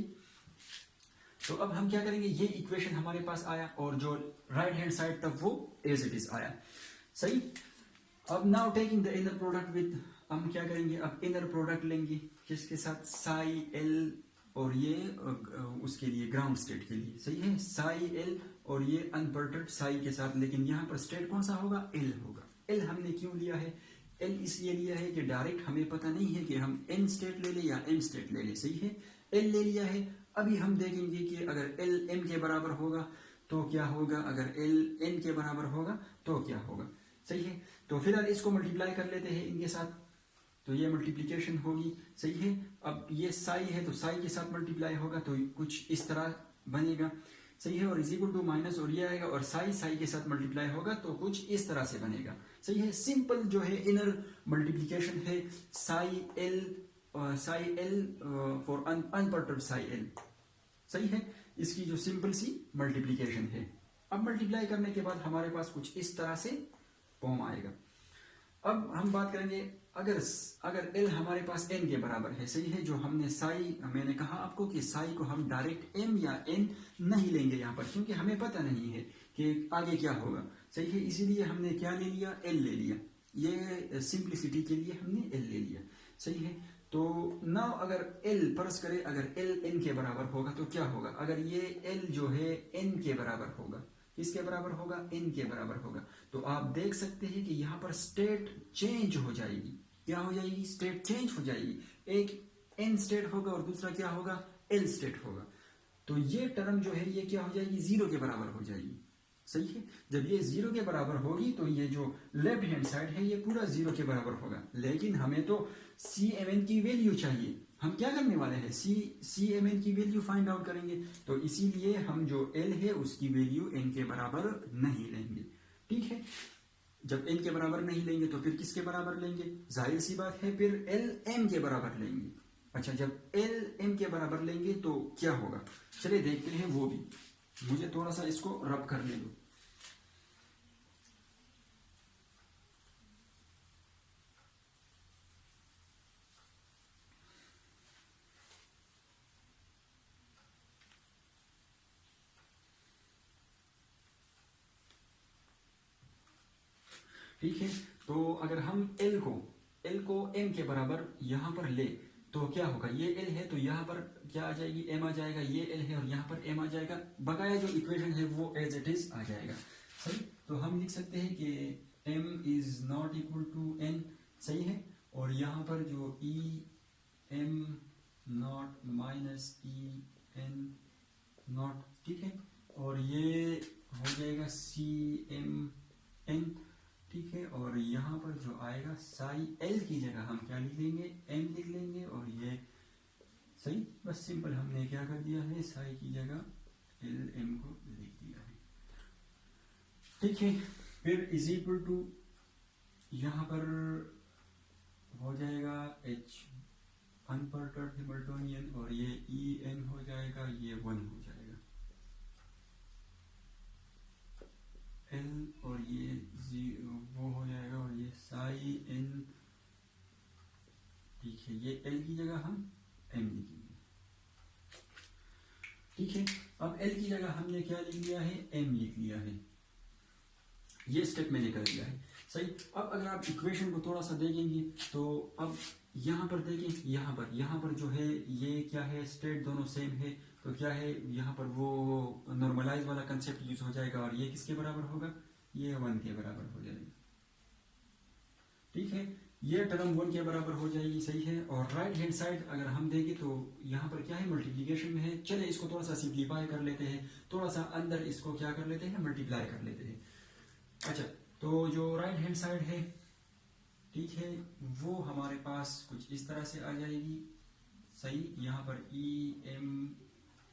तो अब हम क्या करेंगे, ये इक्वेशन हमारे पास आया और जो राइट हैंड साइड तक वो एज इट इज आया। सही, अब now taking the inner product with, हम क्या करेंगे, अब इनर प्रोडक्ट लेंगे किसके साथ, साई एल और ये उसके लिए ग्राउंड स्टेट के लिए। सही है, साई एल और ये अनपर्टर्ड साई के साथ, लेकिन यहाँ पर स्टेट कौन सा होगा, एल होगा। एल हमने क्यों लिया है, एल इसलिए लिया है कि डायरेक्ट हमें पता नहीं है कि हम एन स्टेट ले लें या एम स्टेट ले लें, सही है। एल ले लिया है, अभी हम देखेंगे कि अगर एल एम के बराबर होगा तो क्या होगा, अगर एल एन के बराबर होगा तो क्या होगा, सही है। तो फिलहाल इसको मल्टीप्लाई कर लेते हैं इनके साथ, तो ये मल्टीप्लिकेशन होगी, सही है। अब ये साई है तो साई के साथ मल्टीप्लाई होगा तो कुछ इस तरह बनेगा, सही है। और इज इक्वल टू माइनस और ये आएगा और साई साई के साथ मल्टीप्लाई होगा तो कुछ इस तरह से बनेगा, सही है। सिंपल जो है इनर मल्टीप्लिकेशन है Sai L for unperturbed Sai L, सही है। इसकी जो सिंपल सी मल्टीप्लिकेशन है। अब मल्टीप्लाई करने के बाद हमारे पास कुछ इस तरह से फॉर्म आएगा। अब हम बात करेंगे अगर एल हमारे पास एन के बराबर है, सही है। जो हमने साई, मैंने कहा आपको कि साई को हम डायरेक्ट एम या एन नहीं लेंगे यहाँ पर, क्योंकि हमें पता नहीं है कि आगे क्या होगा, सही है। इसीलिए हमने क्या ले लिया, एल ले लिया। ये सिंप्लिसिटी के लिए हमने एल ले लिया, सही है। तो नाउ अगर एल फर्ज करे, अगर एल एन के बराबर होगा तो क्या होगा, अगर ये एल जो है एन के बराबर होगा, किसके बराबर होगा, एन के बराबर होगा, तो आप देख सकते हैं कि यहाँ पर स्टेट चेंज हो जाएगी। क्या हो जाएगी, स्टेट चेंज हो जाएगी। एक एन स्टेट होगा और दूसरा क्या होगा, एल स्टेट होगा। तो ये टर्म जो है ये क्या हो जाएगी, जीरो के बराबर हो जाएगी, सही है। जब ये जीरो के बराबर होगी तो ये जो लेफ्ट हैंड साइड है ये पूरा जीरो के बराबर होगा। लेकिन हमें तो सी एम एन की वैल्यू चाहिए, हम क्या करने वाले हैं, सी एम एन की वैल्यू फाइंड आउट करेंगे। तो इसीलिए हम जो एल है उसकी वैल्यू एन के बराबर नहीं लेंगे, ठीक है। जब एन के बराबर नहीं लेंगे तो फिर किसके बराबर लेंगे, जाहिर सी बात है फिर एल एम के बराबर लेंगे। अच्छा, जब एल एम के बराबर लेंगे तो क्या होगा, चलिए देखते हैं वो भी। मुझे थोड़ा सा इसको रब करने दो। ठीक है, तो अगर हम एल को एम के बराबर यहां पर ले तो क्या होगा, ये एल है तो यहाँ पर क्या आ जाएगी, एम आ जाएगा। ये एल है और यहाँ पर एम आ जाएगा। बकाया जो इक्वेशन है वो एज इट इज आ जाएगा, सही। तो हम लिख सकते हैं कि m is not equal to n, सही है। और यहाँ पर जो E M naught minus E N naught, ठीक है। और ये हो जाएगा सी एम एन, ठीक है। और यहाँ पर जो आएगा साई एल की जगह हम क्या लिख लेंगे, एम लिख लेंगे। और ये सही, बस सिंपल हमने क्या कर दिया है, साई की जगह एल एम को लिख दिया है, ठीक है। फिर इज इक्वल टू यहाँ पर हो जाएगा एच अनपर्टर्ब्ड हैमिल्टोनियन और ये ई एन हो जाएगा, ये 1 हो जाएगा एल और ये वो हो जाएगा और ये साई एन, ठीक है। ये एल की जगह हम एम लिखेंगे, ठीक है। अब एल की जगह हमने क्या लिख लिया है, एम लिख लिया है। ये स्टेप मैंने कर दिया है, सही। अब अगर आप इक्वेशन को थोड़ा सा देखेंगे तो अब यहाँ पर देखें, यहाँ पर जो है ये क्या है, स्टेट दोनों सेम है तो क्या है, यहाँ पर वो नॉर्मलाइज वाला कंसेप्ट यूज हो जाएगा और ये किसके बराबर होगा, ये 1 के बराबर हो जाएगा, ठीक है। ये टर्म 1 के बराबर हो जाएगी, सही है। और राइट हैंड साइड अगर हम देखें तो यहाँ पर क्या है, मल्टीप्लिकेशन में है। चले इसको थोड़ा सा सिंप्लीफाई कर लेते हैं, थोड़ा सा अंदर इसको क्या कर लेते हैं, मल्टीप्लाई कर लेते हैं। अच्छा, तो जो राइट हैंड साइड है, ठीक है, वो हमारे पास कुछ इस तरह से आ जाएगी, सही। यहाँ पर E m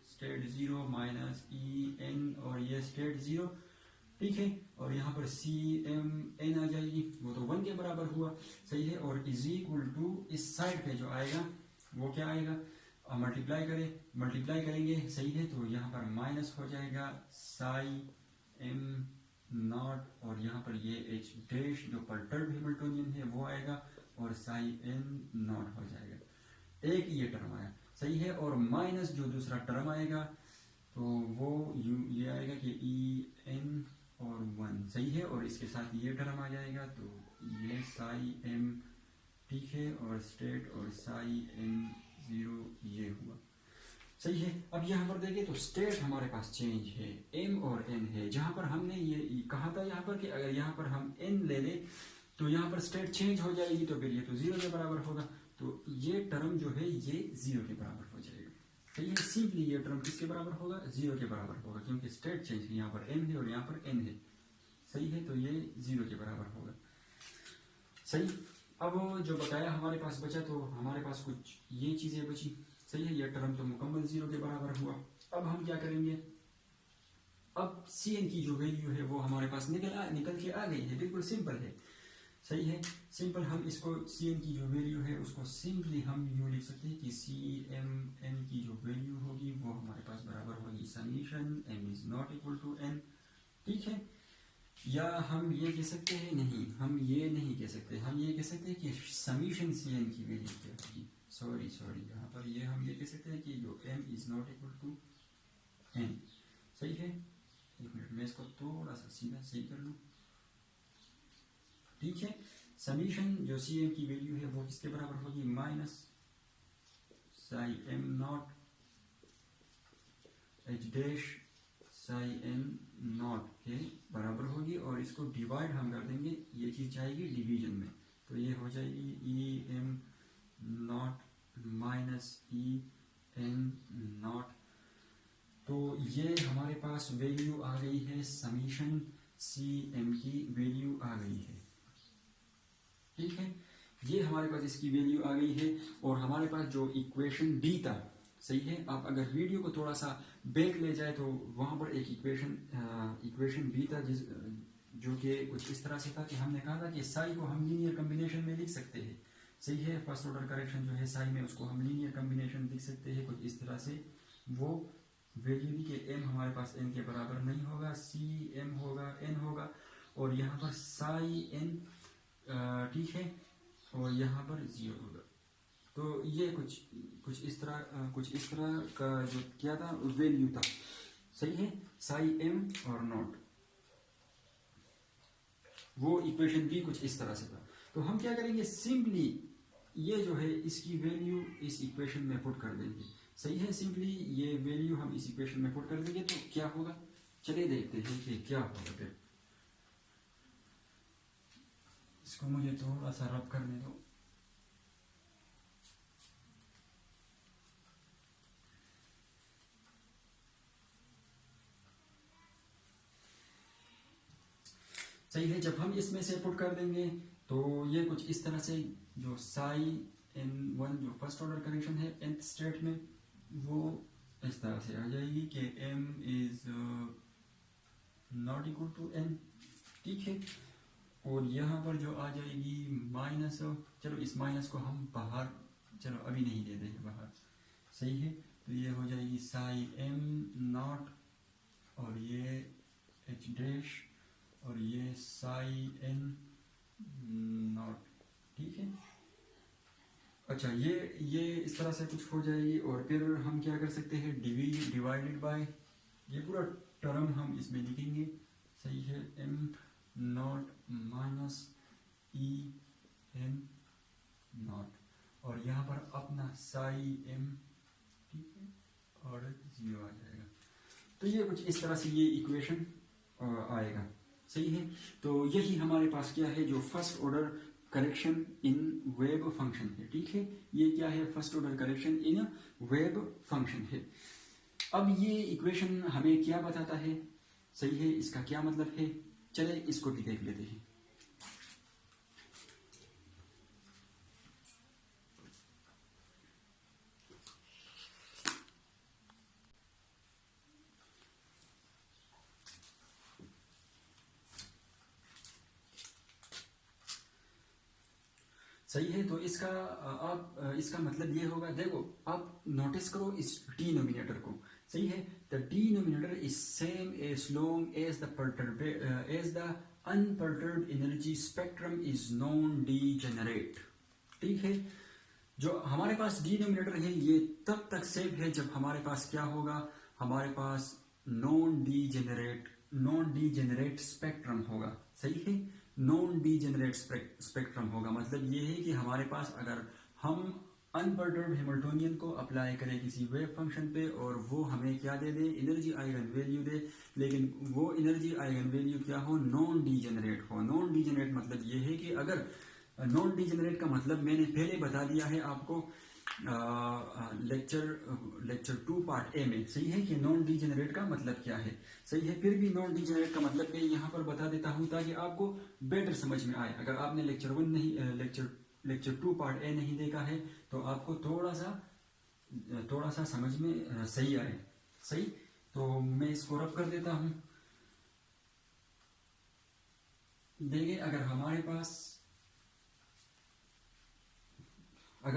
state 0 minus E n और ये स्टेट 0, ठीक है। और यहाँ पर सी एम एन आ जाएगी, वो तो 1 के बराबर हुआ, सही है। और इज इक्वल टू इस साइड पे जो आएगा वो क्या आएगा, मल्टीप्लाई करेंगे, सही है। तो यहाँ पर माइनस हो जाएगा साई एम नॉट और यहाँ पर ये एच डैश जो पर्टर्ब्ड हैमिल्टोनियन है वो आएगा और साई एन नॉट हो जाएगा। एक ये टर्म आया, सही है। और माइनस जो दूसरा टर्म आएगा तो वो ये आएगा कि ई एन और 1, सही है। और इसके साथ ये टर्म आ जाएगा तो ये साई एम, ठीक है। और स्टेट और साई एन 0 ये हुआ, सही है। अब यहाँ पर देखें तो स्टेट हमारे पास चेंज है, एम और एन है। जहां पर हमने ये कहा था यहाँ पर कि अगर यहाँ पर हम एन ले लें तो यहाँ पर स्टेट चेंज हो जाएगी तो फिर ये तो जीरो के बराबर होगा, तो ये टर्म जो है ये जीरो के बराबर हो जाएगा। तो ये सिंपली ये टर्म किसके बराबर होगा, जीरो के बराबर होगा, क्योंकि स्टेट चेंज यहाँ पर m है और यहाँ पर n है, सही है, तो ये जीरो के बराबर होगा। सही, अब जो बकाया हमारे पास बचा तो हमारे पास कुछ ये चीजें बची, सही है, ये टर्म तो मुकम्मल जीरो के बराबर हुआ। अब हम क्या करेंगे, अब Cn की जो वैल्यू है वो हमारे पास निकल के आ गई है, बिल्कुल सिंपल है, सही है, सिंपल। हम इसको Cn की जो वैल्यू है उसको सिंपली हम यूँ लिख सकते हैं कि Cmn की जो वैल्यू होगी वो हमारे पास बराबर होगी summation m is not equal to n, ठीक है। या हम ये कह सकते हैं, नहीं हम ये नहीं कह सकते, हम ये कह सकते हैं कि समीशन Cn की वैल्यू क्या होगी, सॉरी यहाँ पर ये हम ये कह सकते हैं कि जो m is not equal to n, सही है। एक मिनट मैं इसको थोड़ा सा सीधा सही कर लूँ, ठीक है। समीशन जो Cn की वैल्यू है वो किसके बराबर होगी, minus psi m not h dash Sai n not के बराबर होगी, और इसको डिवाइड हम कर देंगे, ये चीज जाएगी डिवीजन में, तो ये हो जाएगी E M naught minus E N naught. तो ये हमारे पास वैल्यू आ गई है, समीशन सी एम की वैल्यू आ गई है, ठीक है, ये हमारे पास इसकी वैल्यू आ गई है। और हमारे पास जो इक्वेशन बी था, सही है, आप अगर वीडियो को थोड़ा सा बैक ले जाए तो वहां पर एक इक्वेशन बी था जो कि कुछ इस तरह से था कि हमने कहा था कि साई को हम लीनियर कॉम्बिनेशन में लिख सकते हैं, सही है, फर्स्ट ऑर्डर करेक्शन जो है साई में उसको हम लीनियर कॉम्बिनेशन लिख सकते हैं कुछ इस तरह से। वो वैल्यू दी कि m हमारे पास n के बराबर नहीं होगा, सी m होगा, n होगा, और यहाँ पर साई n, ठीक है, और यहाँ पर जीरो होगा। तो ये कुछ इस तरह का जो क्या था वैल्यू था, सही है, साई m और नॉट, वो इक्वेशन भी कुछ इस तरह से था। तो हम क्या करेंगे, सिंपली ये जो है इसकी वैल्यू इस इक्वेशन में पुट कर देंगे, सही है, सिंपली ये वैल्यू हम इस इक्वेशन में पुट कर देंगे तो क्या होगा, चलिए देखते हैं कि क्या होगा। फिर इसको मुझे थोड़ा सा रब करने दो। सही है, जब हम इसमें से पुट कर देंगे तो ये कुछ इस तरह से, जो साई n1 जो फर्स्ट ऑर्डर करेक्शन है nth स्टेट में, वो इस तरह से आ जाएगी कि m is not equal to n, ठीक है, और यहाँ पर जो आ जाएगी माइनस, चलो इस माइनस को हम बाहर, चलो अभी नहीं दे देंगे बाहर, सही है, तो ये हो जाएगी साई m नॉट और ये h डैश और ये साई n नॉट, ठीक है। अच्छा, ये इस तरह से कुछ हो जाएगी, और फिर हम क्या कर सकते हैं, डिवाइडेड बाय ये पूरा टर्म हम इसमें लिखेंगे, सही है, m not minus E N not, और यहाँ पर अपना साई m, ठीक है, और जीरो आ जाएगा। तो ये कुछ इस तरह से ये इक्वेशन आएगा, सही है। तो यही हमारे पास क्या है, जो first order correction in wave function है, ठीक है, ये क्या है, first order correction in wave function है। अब ये इक्वेशन हमें क्या बताता है, सही है, इसका क्या मतलब है, चले इसको भी देख लेते हैं। सही है, तो इसका मतलब ये होगा, देखो आप नोटिस करो इस डिनोमिनेटर को, सही है, the denominator is same as long as the unperturbed energy spectrum is non degenerate, ठीक है। जो हमारे पास डिनोमिनेटर है ये तब तक सेम है जब हमारे पास क्या होगा, हमारे पास नॉन डीजेनरेट स्पेक्ट्रम होगा, सही है, नॉन डीजेनरेट स्पेक्ट्रम होगा। मतलब ये है कि हमारे पास अगर हम अनपर्टर्ब्ड हैमिल्टोनियन को अप्लाई करे किसी वेव फंक्शन पे और वो हमें क्या दे दे, एनर्जी आइगन वैल्यू दे, लेकिन वो एनर्जी आइगन वैल्यू क्या हो, नॉन डीजेनरेट हो। नॉन डीजेनरेट मतलब ये है कि अगर नॉन डीजेनरेट का मतलब मैंने पहले बता दिया है आपको लेक्चर 2 पार्ट ए में, सही है कि नॉन डीजेनरेट का मतलब क्या है, सही है। फिर भी नॉन डीजेनरेट का मतलब मैं यहाँ पर बता देता हूँ ताकि आपको बेटर समझ में आए। अगर आपने लेक्चर 1 नहीं लेक्चर 2 पार्ट ए नहीं देखा है तो आपको थोड़ा सा समझ में सही आए, सही। तो मैं इसको रब कर देता हूँ। देखिए अगर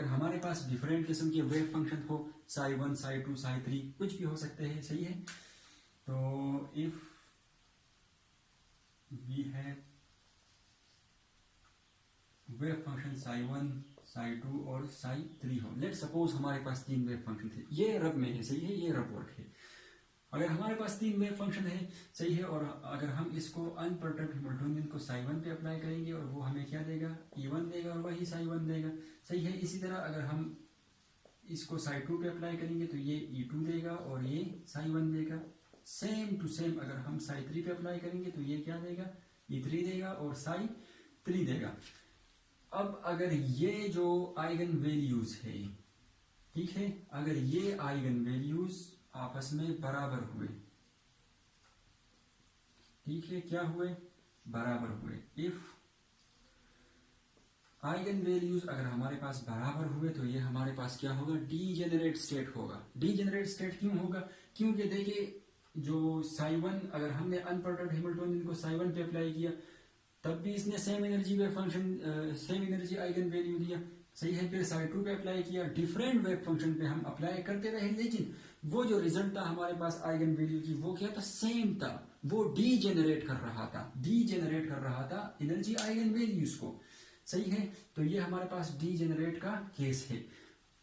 हमारे पास डिफरेंट किस्म के वेव फंक्शन हो, साई 1 साई 2 साई 3 कुछ भी हो सकते हैं, सही है। तो if we have wave function psi 1 psi 2 और साई 3 हो, लेट सपोज हमारे पास 3 वेव फंक्शन थे, ये रब में है, सही है, ये रब वर्क है। अगर हमारे पास 3 वेव फंक्शन है, सही है, और अगर हम इसको अनपर्टर्ब्ड हैमिल्टोनियन को साई 1 पे अप्लाई करेंगे और वो हमें क्या देगा, E1 देगा और वही साई 1 देगा, सही है। इसी तरह अगर हम इसको साई 2 पे अप्लाई करेंगे तो ये E2 देगा और ये साई 1 देगा। सेम टू सेम अगर हम साई 3 पे अप्लाई करेंगे तो ये क्या देगा, E3 देगा और साई 3 देगा। अब अगर ये जो आइगन वैल्यूज है, ठीक है, अगर ये आइगन वैल्यूज आपस में बराबर हुए, ठीक है, क्या हुए, बराबर हुए। इफ आइगन वैल्यूज अगर हमारे पास बराबर हुए तो ये हमारे पास क्या होगा, डीजेनरेट स्टेट होगा। डीजेनरेट स्टेट क्यों होगा, क्योंकि देखिए जो साई 1 अगर हमने अनपर्टर्ब्ड हैमिल्टोनियन को साई 1 पे अप्लाई किया तब भी इसने same energy wave function same energy eigen value दिया, सही है। फिर साई 2 पे अप्लाई किया, डिफरेंट वेव फंक्शन पे हम अप्लाई करते रहे, लेकिन वो जो रिजल्ट था हमारे पास आइगन वैल्यू की वो क्या था, सेम था। वो डीजेनरेट कर रहा था एनर्जी आइगन वैल्यूज को, सही है। तो ये हमारे पास डीजेनरेट का केस है।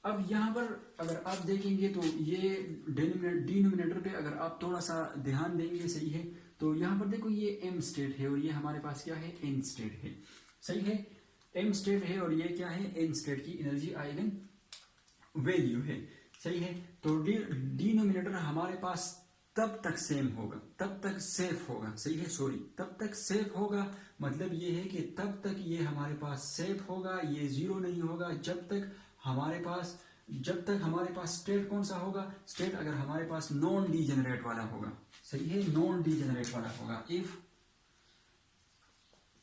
अब यहाँ पर अगर आप देखेंगे तो ये डिनोमिनेटर पे अगर आप थोड़ा सा ध्यान देंगे, सही है, तो यहाँ पर देखो ये एम स्टेट है और ये हमारे पास क्या है, एन स्टेट है, सही है। एम स्टेट है और ये क्या है, एन स्टेट की एनर्जी आइगन वैल्यू है, सही है। तो डिनोमिनेटर हमारे पास तब तक सेम होगा, तब तक सेफ होगा, सही है, सॉरी, तब तक सेफ होगा मतलब ये है कि तब तक ये हमारे पास सेफ होगा, ये जीरो नहीं होगा जब तक हमारे पास स्टेट कौन सा होगा, स्टेट अगर हमारे पास नॉन डीजेनरेट वाला होगा, सही है, नॉन डीजेनरेट वाला होगा। If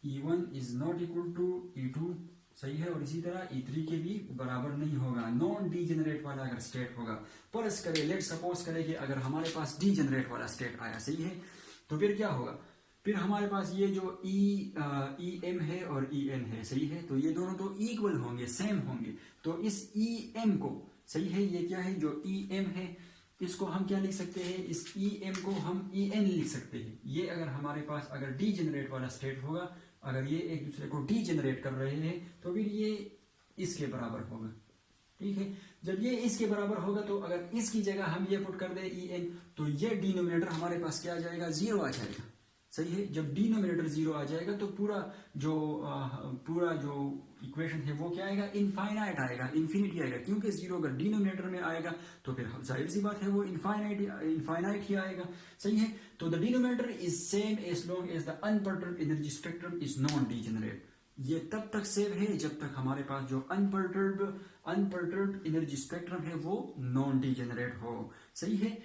E1 is not equal to E2, सही है, और इसी तरह E3 के भी बराबर नहीं होगा, नॉन डीजेनरेट वाला अगर स्टेट होगा। परस करे, लेट सपोज करे कि अगर हमारे पास डीजेनरेट वाला स्टेट आया, सही है, तो फिर क्या होगा, फिर हमारे पास ये जो EM है और EN है, सही है, तो ये दोनों तो इक्वल होंगे, सेम होंगे। तो इस EM को, सही है, ये क्या है, जो EM है इसको हम क्या लिख सकते हैं, इस EM को हम EN लिख सकते हैं। ये अगर हमारे पास अगर डीजेनरेट वाला स्टेट होगा, अगर ये एक दूसरे को डीजेनरेट कर रहे हैं तो फिर ये इसके बराबर होगा, ठीक है। जब ये इसके बराबर होगा तो अगर इसकी जगह हम ये पुट कर दे EN तो ये डिनोमिनेटर हमारे पास क्या आ जाएगा, जीरो आ जाएगा, सही है। जब डिनोमिनेटर जीरो आ जाएगा तो पूरा जो इक्वेशन है वो क्या आएगा, इनफाइनाइट आएगा, इन्फिनिटी आएगा, क्योंकि जीरो अगर डिनोमिनेटर में आएगा तो फिर जाहिर सी बात है वो इनफाइनाइट ही आएगा, सही है। तो the denominator is same as long as the unperturbed energy spectrum is non degenerate. ये तब तक सेव है जब तक हमारे पास जो अनपर्टर्ब्ड एनर्जी स्पेक्ट्रम है वो नॉन डीजेनरेट हो, सही है।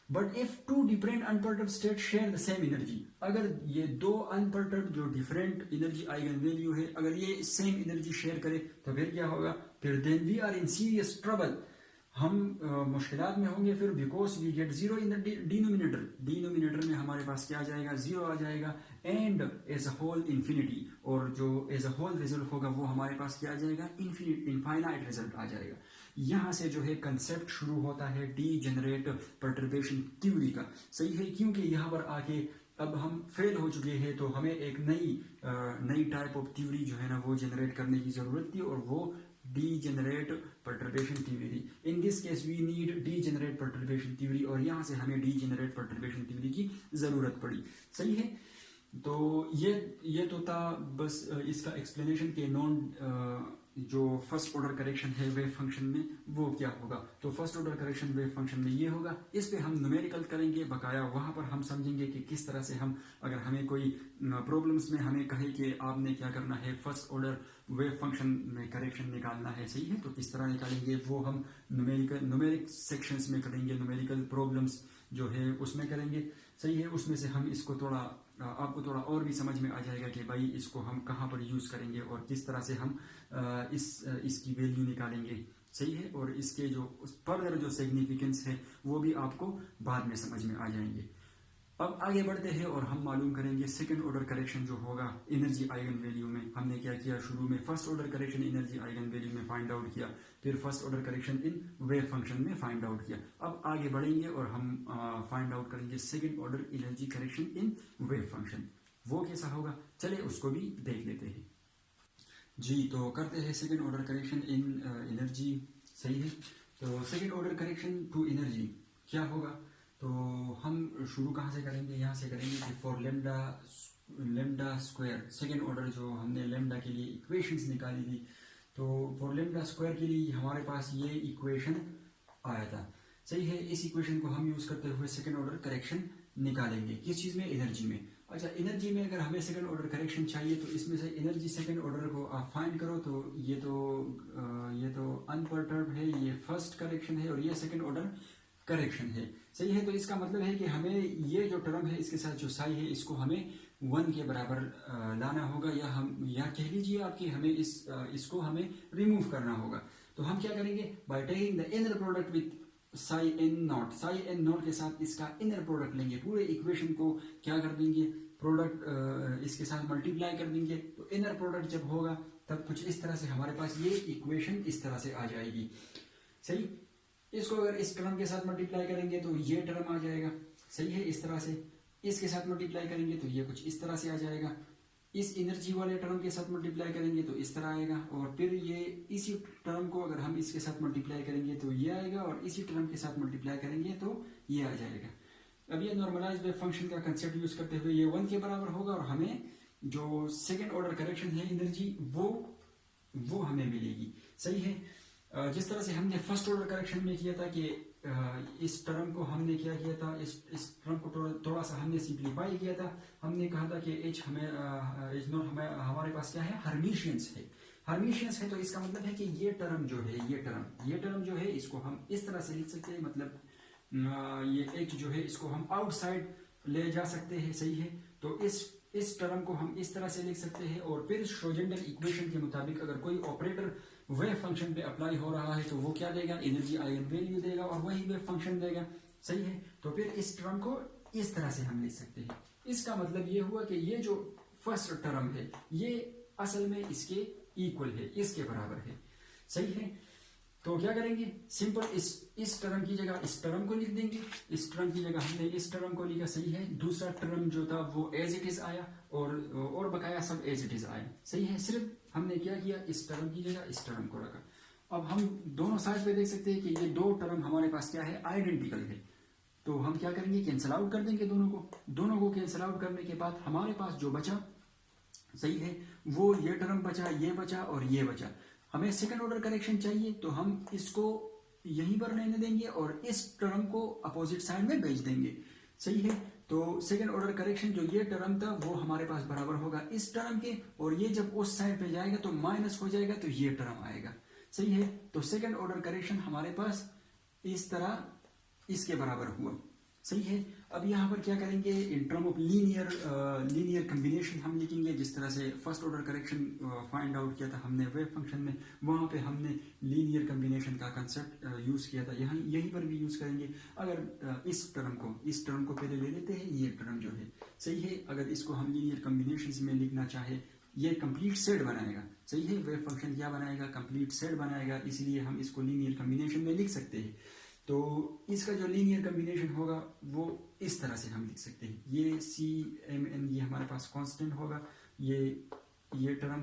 But if two different unperturbed state share the same energy, अगर ये दो अनपर्टर्ब्ड जो डिफरेंट एनर्जी आइगन वैल्यू है अगर ये सेम एनर्जी शेयर करे तो फिर क्या होगा, फिर then we are in serious trouble, हम मुश्किलात में होंगे फिर, because we get zero in the denominator में हमारे पास क्या आ जाएगा, जीरो आ जाएगा, and as a whole infinity, और जो एज अ होल रिजल्ट होगा वो हमारे पास क्या आ जाएगा, इनफाइनाइट रिजल्ट आ जाएगा। यहां से जो है कंसेप्ट शुरू होता है डीजेनरेट परटर्बेशन थ्योरी का, सही है, क्योंकि यहाँ पर आके अब हम फेल हो चुके हैं तो हमें एक नई टाइप ऑफ थ्योरी जो है ना वो जनरेट करने की जरूरत थी, और वो डीजेनरेट परटर्बेशन थ्योरी थी। In this case we need degenerate perturbation theory, और यहाँ से हमें डीजेनरेट परटर्बेशन थ्योरी की जरूरत पड़ी, सही है। तो ये तो था बस इसका एक्सप्लेनेशन के जो फर्स्ट ऑर्डर करेक्शन है वेव फंक्शन में वो क्या होगा। तो first order correction wave function में ये होगा। इस पे हम न्यूमेरिकल करेंगे बकाया, वहां पर हम समझेंगे कि किस तरह से हम, अगर हमें कोई प्रॉब्लम्स में हमें कहे कि आपने क्या करना है, फर्स्ट ऑर्डर वेव फंक्शन में करेक्शन निकालना है, सही है, तो किस तरह निकालेंगे वो हम न्यूमेरिक सेक्शंस में करेंगे, न्यूमेरिकल प्रॉब्लम्स जो है उसमें करेंगे, सही है। उसमें से हम इसको थोड़ा आपको थोड़ा और भी समझ में आ जाएगा कि भाई इसको हम कहाँ पर यूज करेंगे और किस तरह से हम इसकी वैल्यू निकालेंगे, सही है। और इसके जो फर्दर जो सिग्निफिकेंस है वो भी आपको बाद में समझ में आ जाएंगे। अब आगे बढ़ते हैं और हम मालूम करेंगे सेकंड ऑर्डर करेक्शन जो होगा एनर्जी आइगन वैल्यू में। हमने क्या किया, शुरू में first order correction energy eigen value में फाइंड आउट किया, फिर first order correction in wave function में फाइंड आउट किया। अब आगे बढ़ेंगे और हम फाइंड आउट करेंगे second order energy correction in wave function. वो कैसा होगा, चले उसको भी देख लेते हैं जी। तो करते हैं second order correction in energy, सही है। तो second order correction to energy क्या होगा, तो हम शुरू कहाँ से करेंगे, यहाँ से करेंगे कि for lambda square, second order जो हमने लेमडा के लिए इक्वेशंस निकाली थी, तो फॉर लेमडा स्क्वायर के लिए हमारे पास ये इक्वेशन आया था, सही है। इस इक्वेशन को हम यूज करते हुए सेकेंड ऑर्डर करेक्शन निकालेंगे, किस चीज में, एनर्जी में। अच्छा, एनर्जी में अगर हमें सेकंड ऑर्डर करेक्शन चाहिए तो इसमें से एनर्जी सेकंड ऑर्डर को आप फाइंड करो, तो ये तो अनपर्टर्ब है, ये फर्स्ट करेक्शन है और ये सेकंड ऑर्डर करेक्शन है, सही है। तो इसका मतलब है कि हमें ये जो टर्म है इसके साथ जो साई है इसको हमें 1 के बराबर लाना होगा, या कह लीजिए आपकी हमें इसको हमें रिमूव करना होगा। तो हम क्या करेंगे, by taking the inner product with psi n not, psi n not के साथ इसका इनर प्रोडक्ट लेंगे, पूरे इक्वेशन को क्या कर देंगे, प्रोडक्ट इसके साथ मल्टीप्लाई कर देंगे। तो इनर प्रोडक्ट जब होगा तब कुछ इस तरह से हमारे पास ये इक्वेशन इस तरह से आ जाएगी, सही। इसको अगर इस टर्म के साथ मल्टीप्लाई करेंगे तो ये टर्म आ जाएगा, सही है, इस तरह से। इसके साथ मल्टीप्लाई करेंगे तो ये कुछ इस तरह से आ जाएगा। इस एनर्जी वाले टर्म के साथ मल्टीप्लाई करेंगे तो इस तरह आएगा, और फिर ये इसी टर्म को अगर हम इसके साथ मल्टीप्लाई करेंगे तो ये आएगा, और इसी टर्म के साथ मल्टीप्लाई करेंगे तो ये आ जाएगा। अब ये नॉर्मलाइज्ड वेव फंक्शन का कंसेप्ट यूज करते हुए ये 1 के बराबर होगा, और हमें जो सेकेंड ऑर्डर करेक्शन है एनर्जी वो हमें मिलेगी, सही है। जिस तरह से हमने फर्स्ट ऑर्डर करेक्शन में किया था कि इस टर्म को हमने क्या किया था, इस टर्म को थोड़ा सा हमने सिंप्लीफाई किया था। हमने कहा था कि एच हमारे पास क्या है, हर्मिशियंस है। तो इसका मतलब है कि ये टर्म जो है, ये टर्म जो है इसको हम इस तरह से लिख सकते हैं, मतलब ये एच जो है इसको हम आउटसाइड ले जा सकते हैं, सही है। तो इस टर्म को हम इस तरह से लिख सकते हैं, और फिर श्रोडिंगर इक्वेशन के मुताबिक अगर कोई ऑपरेटर वेव फंक्शन पे अप्लाई हो रहा है तो वो क्या देगा, एनर्जी आइगन वैल्यू देगा, और वही वेव फंक्शन देगा, सही है। तो फिर इस टर्म को इस तरह से हम लिख सकते हैं। इसका मतलब ये हुआ कि ये जो फर्स्ट टर्म है ये असल में इसके इक्वल है, इसके बराबर है, सही है। तो क्या करेंगे, सिंपल इस टर्म की जगह इस टर्म को लिख देंगे, इस टर्म की जगह हमने इस टर्म को लिखा, सही है। दूसरा टर्म जो था वो एज इट इज आया, और बकाया सब एज इट इज आया, सही है। सिर्फ हमने क्या किया, इस टर्म की जगह इस टर्म को रखा। अब हम दोनों साइड पे देख सकते हैं कि ये दो टर्म हमारे पास क्या है, आइडेंटिकल है। तो हम क्या करेंगे, कैंसिल आउट कर देंगे दोनों को कैंसिल आउट करने के बाद हमारे पास जो बचा, सही है, वो ये टर्म बचा, ये बचा और ये बचा। हमें सेकंड ऑर्डर करेक्शन चाहिए तो हम इसको यहीं पर रहने देंगे और इस टर्म को अपोजिट साइड में भेज देंगे, सही है। तो सेकंड ऑर्डर करेक्शन जो ये टर्म था वो हमारे पास बराबर होगा इस टर्म के, और ये जब उस साइड पे जाएगा तो माइनस हो जाएगा, तो ये टर्म आएगा, सही है। तो सेकंड ऑर्डर करेक्शन हमारे पास इस तरह इसके बराबर हुआ, सही है। अब यहाँ पर क्या करेंगे, in term of linear combination हम लिखेंगे, जिस तरह से first order correction find out किया था हमने वेव फंक्शन में, वहां पे हमने लीनियर कम्बिनेशन का कंसेप्ट यूज किया था, यहीं पर भी यूज करेंगे। अगर इस टर्म को पहले ले लेते हैं, ये टर्म जो है, सही है। अगर इसको हम लीनियर कम्बिनेशन में लिखना चाहे, ये कंप्लीट सेट बनाएगा, सही है। वेव फंक्शन क्या बनाएगा, कंप्लीट सेट बनाएगा, इसलिए हम इसको लीनियर कम्बिनेशन में लिख सकते हैं। तो इसका जो लीनियर कम्बिनेशन होगा वो इस तरह से हम लिख सकते हैं, ये CMN ये हमारे पास कांस्टेंट होगा, ये टर्म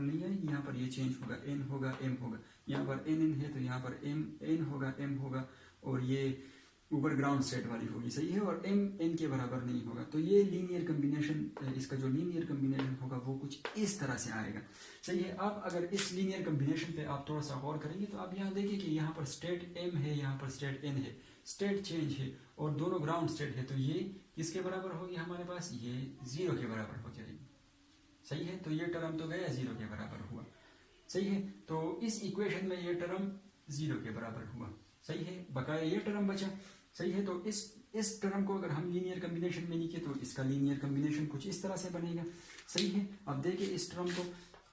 नहीं है, यहाँ पर ये चेंज होगा, n होगा m होगा, यहाँ पर n है तो यहाँ पर m n होगा m होगा, और ये ऊपर ग्राउंड स्टेट वाली होगी, सही है, और m n के बराबर नहीं होगा। तो ये लीनियर कम्बिनेशन, इसका जो लीनियर कम्बिनेशन होगा वो कुछ इस तरह से आएगा, सही है। अब अगर इस लीनियर कम्बिनेशन पे आप थोड़ा सा गौर करेंगे तो आप यहाँ देखिए कि यहाँ पर स्टेट m है, यहाँ पर स्टेट n है, स्टेट चेंज है और दोनों ग्राउंड स्टेट है, तो ये किसके बराबर होगी हमारे पास, ये 0 के बराबर हो जाएगी, सही है। तो ये टर्म तो गया 0 के बराबर हुआ, सही है। तो इस इक्वेशन में ये टर्म 0 के बराबर हुआ, सही है, बकाया ये टर्म बचा, सही है। तो इस टर्म को अगर हम लीनियर कम्बिनेशन में लिखे तो इसका लीनियर कम्बिनेशन कुछ इस तरह से बनेगा, सही है। अब देखिए इस टर्म को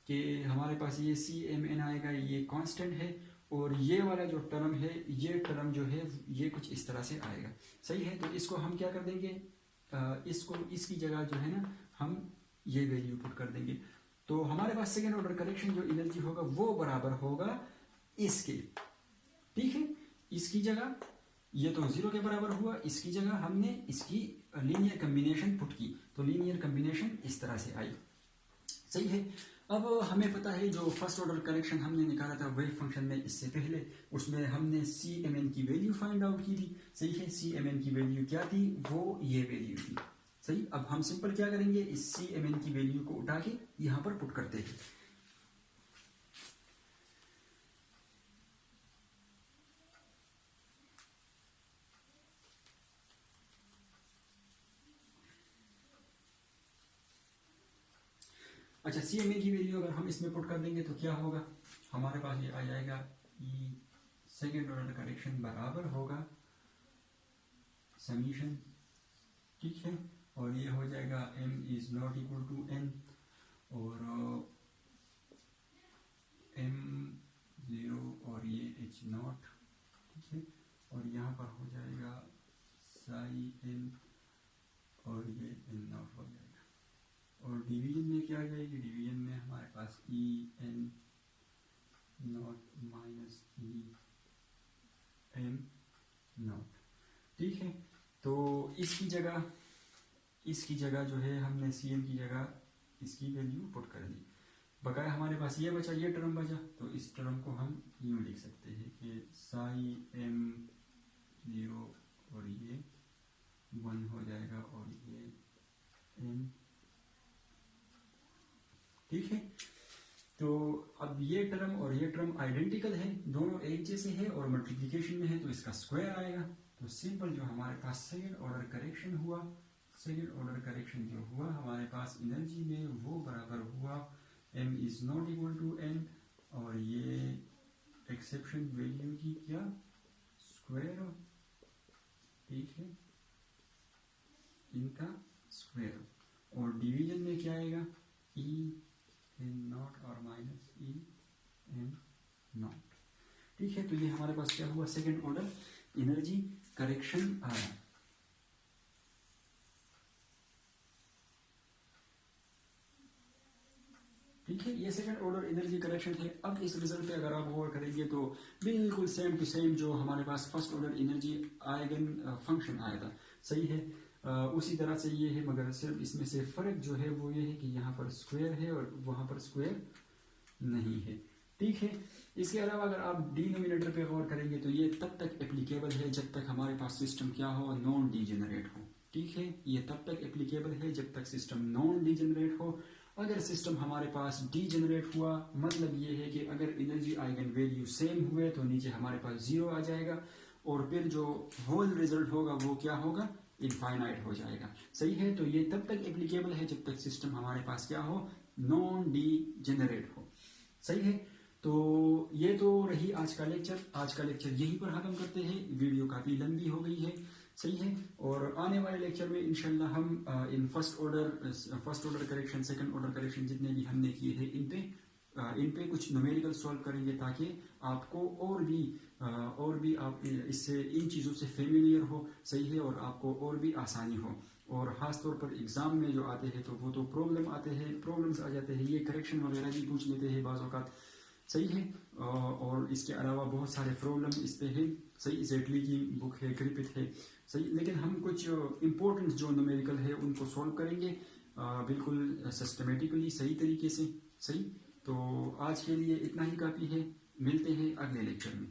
कि हमारे पास ये CMN आएगा, ये कांस्टेंट है, और ये वाला जो टर्म है, ये टर्म जो है ये कुछ इस तरह से आएगा, सही है। तो इसको हम क्या कर देंगे, इसकी जगह जो है ना हम ये वैल्यू पुट कर देंगे। तो हमारे पास सेकेंड ऑर्डर करेक्शन जो एनर्जी होगा वो बराबर होगा इसके, ठीक है। इसकी जगह ये तो 0 के बराबर हुआ, इसकी जगह हमने इसकी लीनियर कम्बिनेशन पुट की, तो लीनियर कम्बिनेशन इस तरह से आई, सही है। अब हमें पता है जो फर्स्ट ऑर्डर करेक्शन हमने निकाला था वेव फंक्शन में, इससे पहले उसमें हमने CMN की वैल्यू फाइंड आउट की थी, सही है। CMN की वैल्यू क्या थी, वो ये वैल्यू थी, सही। अब हम सिंपल क्या करेंगे, इस CMN की वैल्यू को उठा के यहां पर पुट करते हैं। अच्छा, CMA की वैल्यू अगर हम इसमें पुट कर देंगे तो क्या होगा, हमारे पास ये आ जाएगा ई सेकेंड ऑर्डर करेक्शन बराबर होगा समीशन, ठीक है, और ये हो जाएगा m is not equal to n, और m0 और ये h नॉट, ठीक है, और यहाँ पर हो जाएगा साई n और ये n नॉट हो जाएगा। और डिवीजन में क्या आ जाएगी, डिवीजन में हमारे पास E N naught minus E M naught, ठीक है। तो इसकी जगह जो है हमने सी एम की जगह इसकी वैल्यू पुट कर दी, बकाया हमारे पास ये बचा, ये टर्म बचा, तो इस टर्म को हम यूं लिख सकते हैं कि साई एम 0 और ये 1 हो जाएगा और ये एम, ठीक है। तो अब ये टर्म और ये टर्म आइडेंटिकल है, दोनों एक जैसे है और मल्टीप्लिकेशन में है तो इसका स्क्वायर आएगा। तो सिंपल जो हमारे पास सेकेंड ऑर्डर करेक्शन हुआ, सेकेंड ऑर्डर करेक्शन जो हुआ हमारे पास एनर्जी में वो बराबर हुआ m is not equal to n और ये एक्सेप्शन वैल्यू की क्या स्क्वायर, ठीक है, इनका स्क्वायर, और डिवीजन में क्या आएगा e एन नॉट और माइनस ई एन नॉट, ठीक है। तो ये हमारे पास क्या हुआ, सेकेंड ऑर्डर एनर्जी करेक्शन आया, ठीक है। ये सेकंड ऑर्डर एनर्जी करेक्शन थे। अब इस रिजल्ट पे अगर आप गौर करेंगे तो बिल्कुल सेम टू सेम जो हमारे पास first order energy eigen function आया था, सही है, उसी तरह से ये है, मगर सिर्फ इसमें से फर्क जो है वो ये है कि यहाँ पर स्क्वायर है और वहां पर स्क्वायर नहीं है, ठीक है। इसके अलावा अगर आप डिनोमिनेटर पे गौर करेंगे तो ये तब तक एप्लीकेबल है जब तक हमारे पास सिस्टम क्या हो, नॉन डीजेनरेट हो, ठीक है। ये तब तक एप्लीकेबल है जब तक सिस्टम नॉन डीजेनरेट हो। अगर सिस्टम हमारे पास डीजेनरेट हुआ मतलब ये है कि अगर एनर्जी आइगन वैल्यू सेम हुए तो नीचे हमारे पास 0 आ जाएगा और फिर जो होल रिजल्ट होगा वो क्या होगा, इनफाइनाइट हो जाएगा, सही है। तो ये तब तक एप्लीकेबल है जब तक सिस्टम हमारे पास क्या हो, नॉन डीजेनरेट हो, सही है। तो ये तो रही आज का लेक्चर, आज का लेक्चर यहीं पर खत्म करते हैं, वीडियो काफी लंबी हो गई है, सही है। और आने वाले लेक्चर में इंशाल्लाह हम in first order correction, second order correction जितने भी हमने किए हैं इन पे कुछ न्यूमेरिकल सॉल्व करेंगे ताकि आपको और भी आप इससे इन चीज़ों से फेमिलियर हो, सही है, और आपको और भी आसानी हो। और ख़ास तौर पर एग्ज़ाम में जो आते हैं तो वो तो प्रॉब्लम्स आ जाते हैं, ये करेक्शन वगैरह भी पूछ लेते हैं बाज़ औक़ात, सही है। और इसके अलावा बहुत सारे प्रॉब्लम इस पे है, सही, जेटली की बुक है, ग्रिफिथ है, सही। लेकिन हम कुछ इम्पोर्टेंट जो न्यूमेरिकल है उनको सॉल्व करेंगे बिल्कुल सिस्टमेटिकली, सही तरीके से, सही। तो आज के लिए इतना ही काफ़ी है, मिलते हैं अगले लेक्चर में।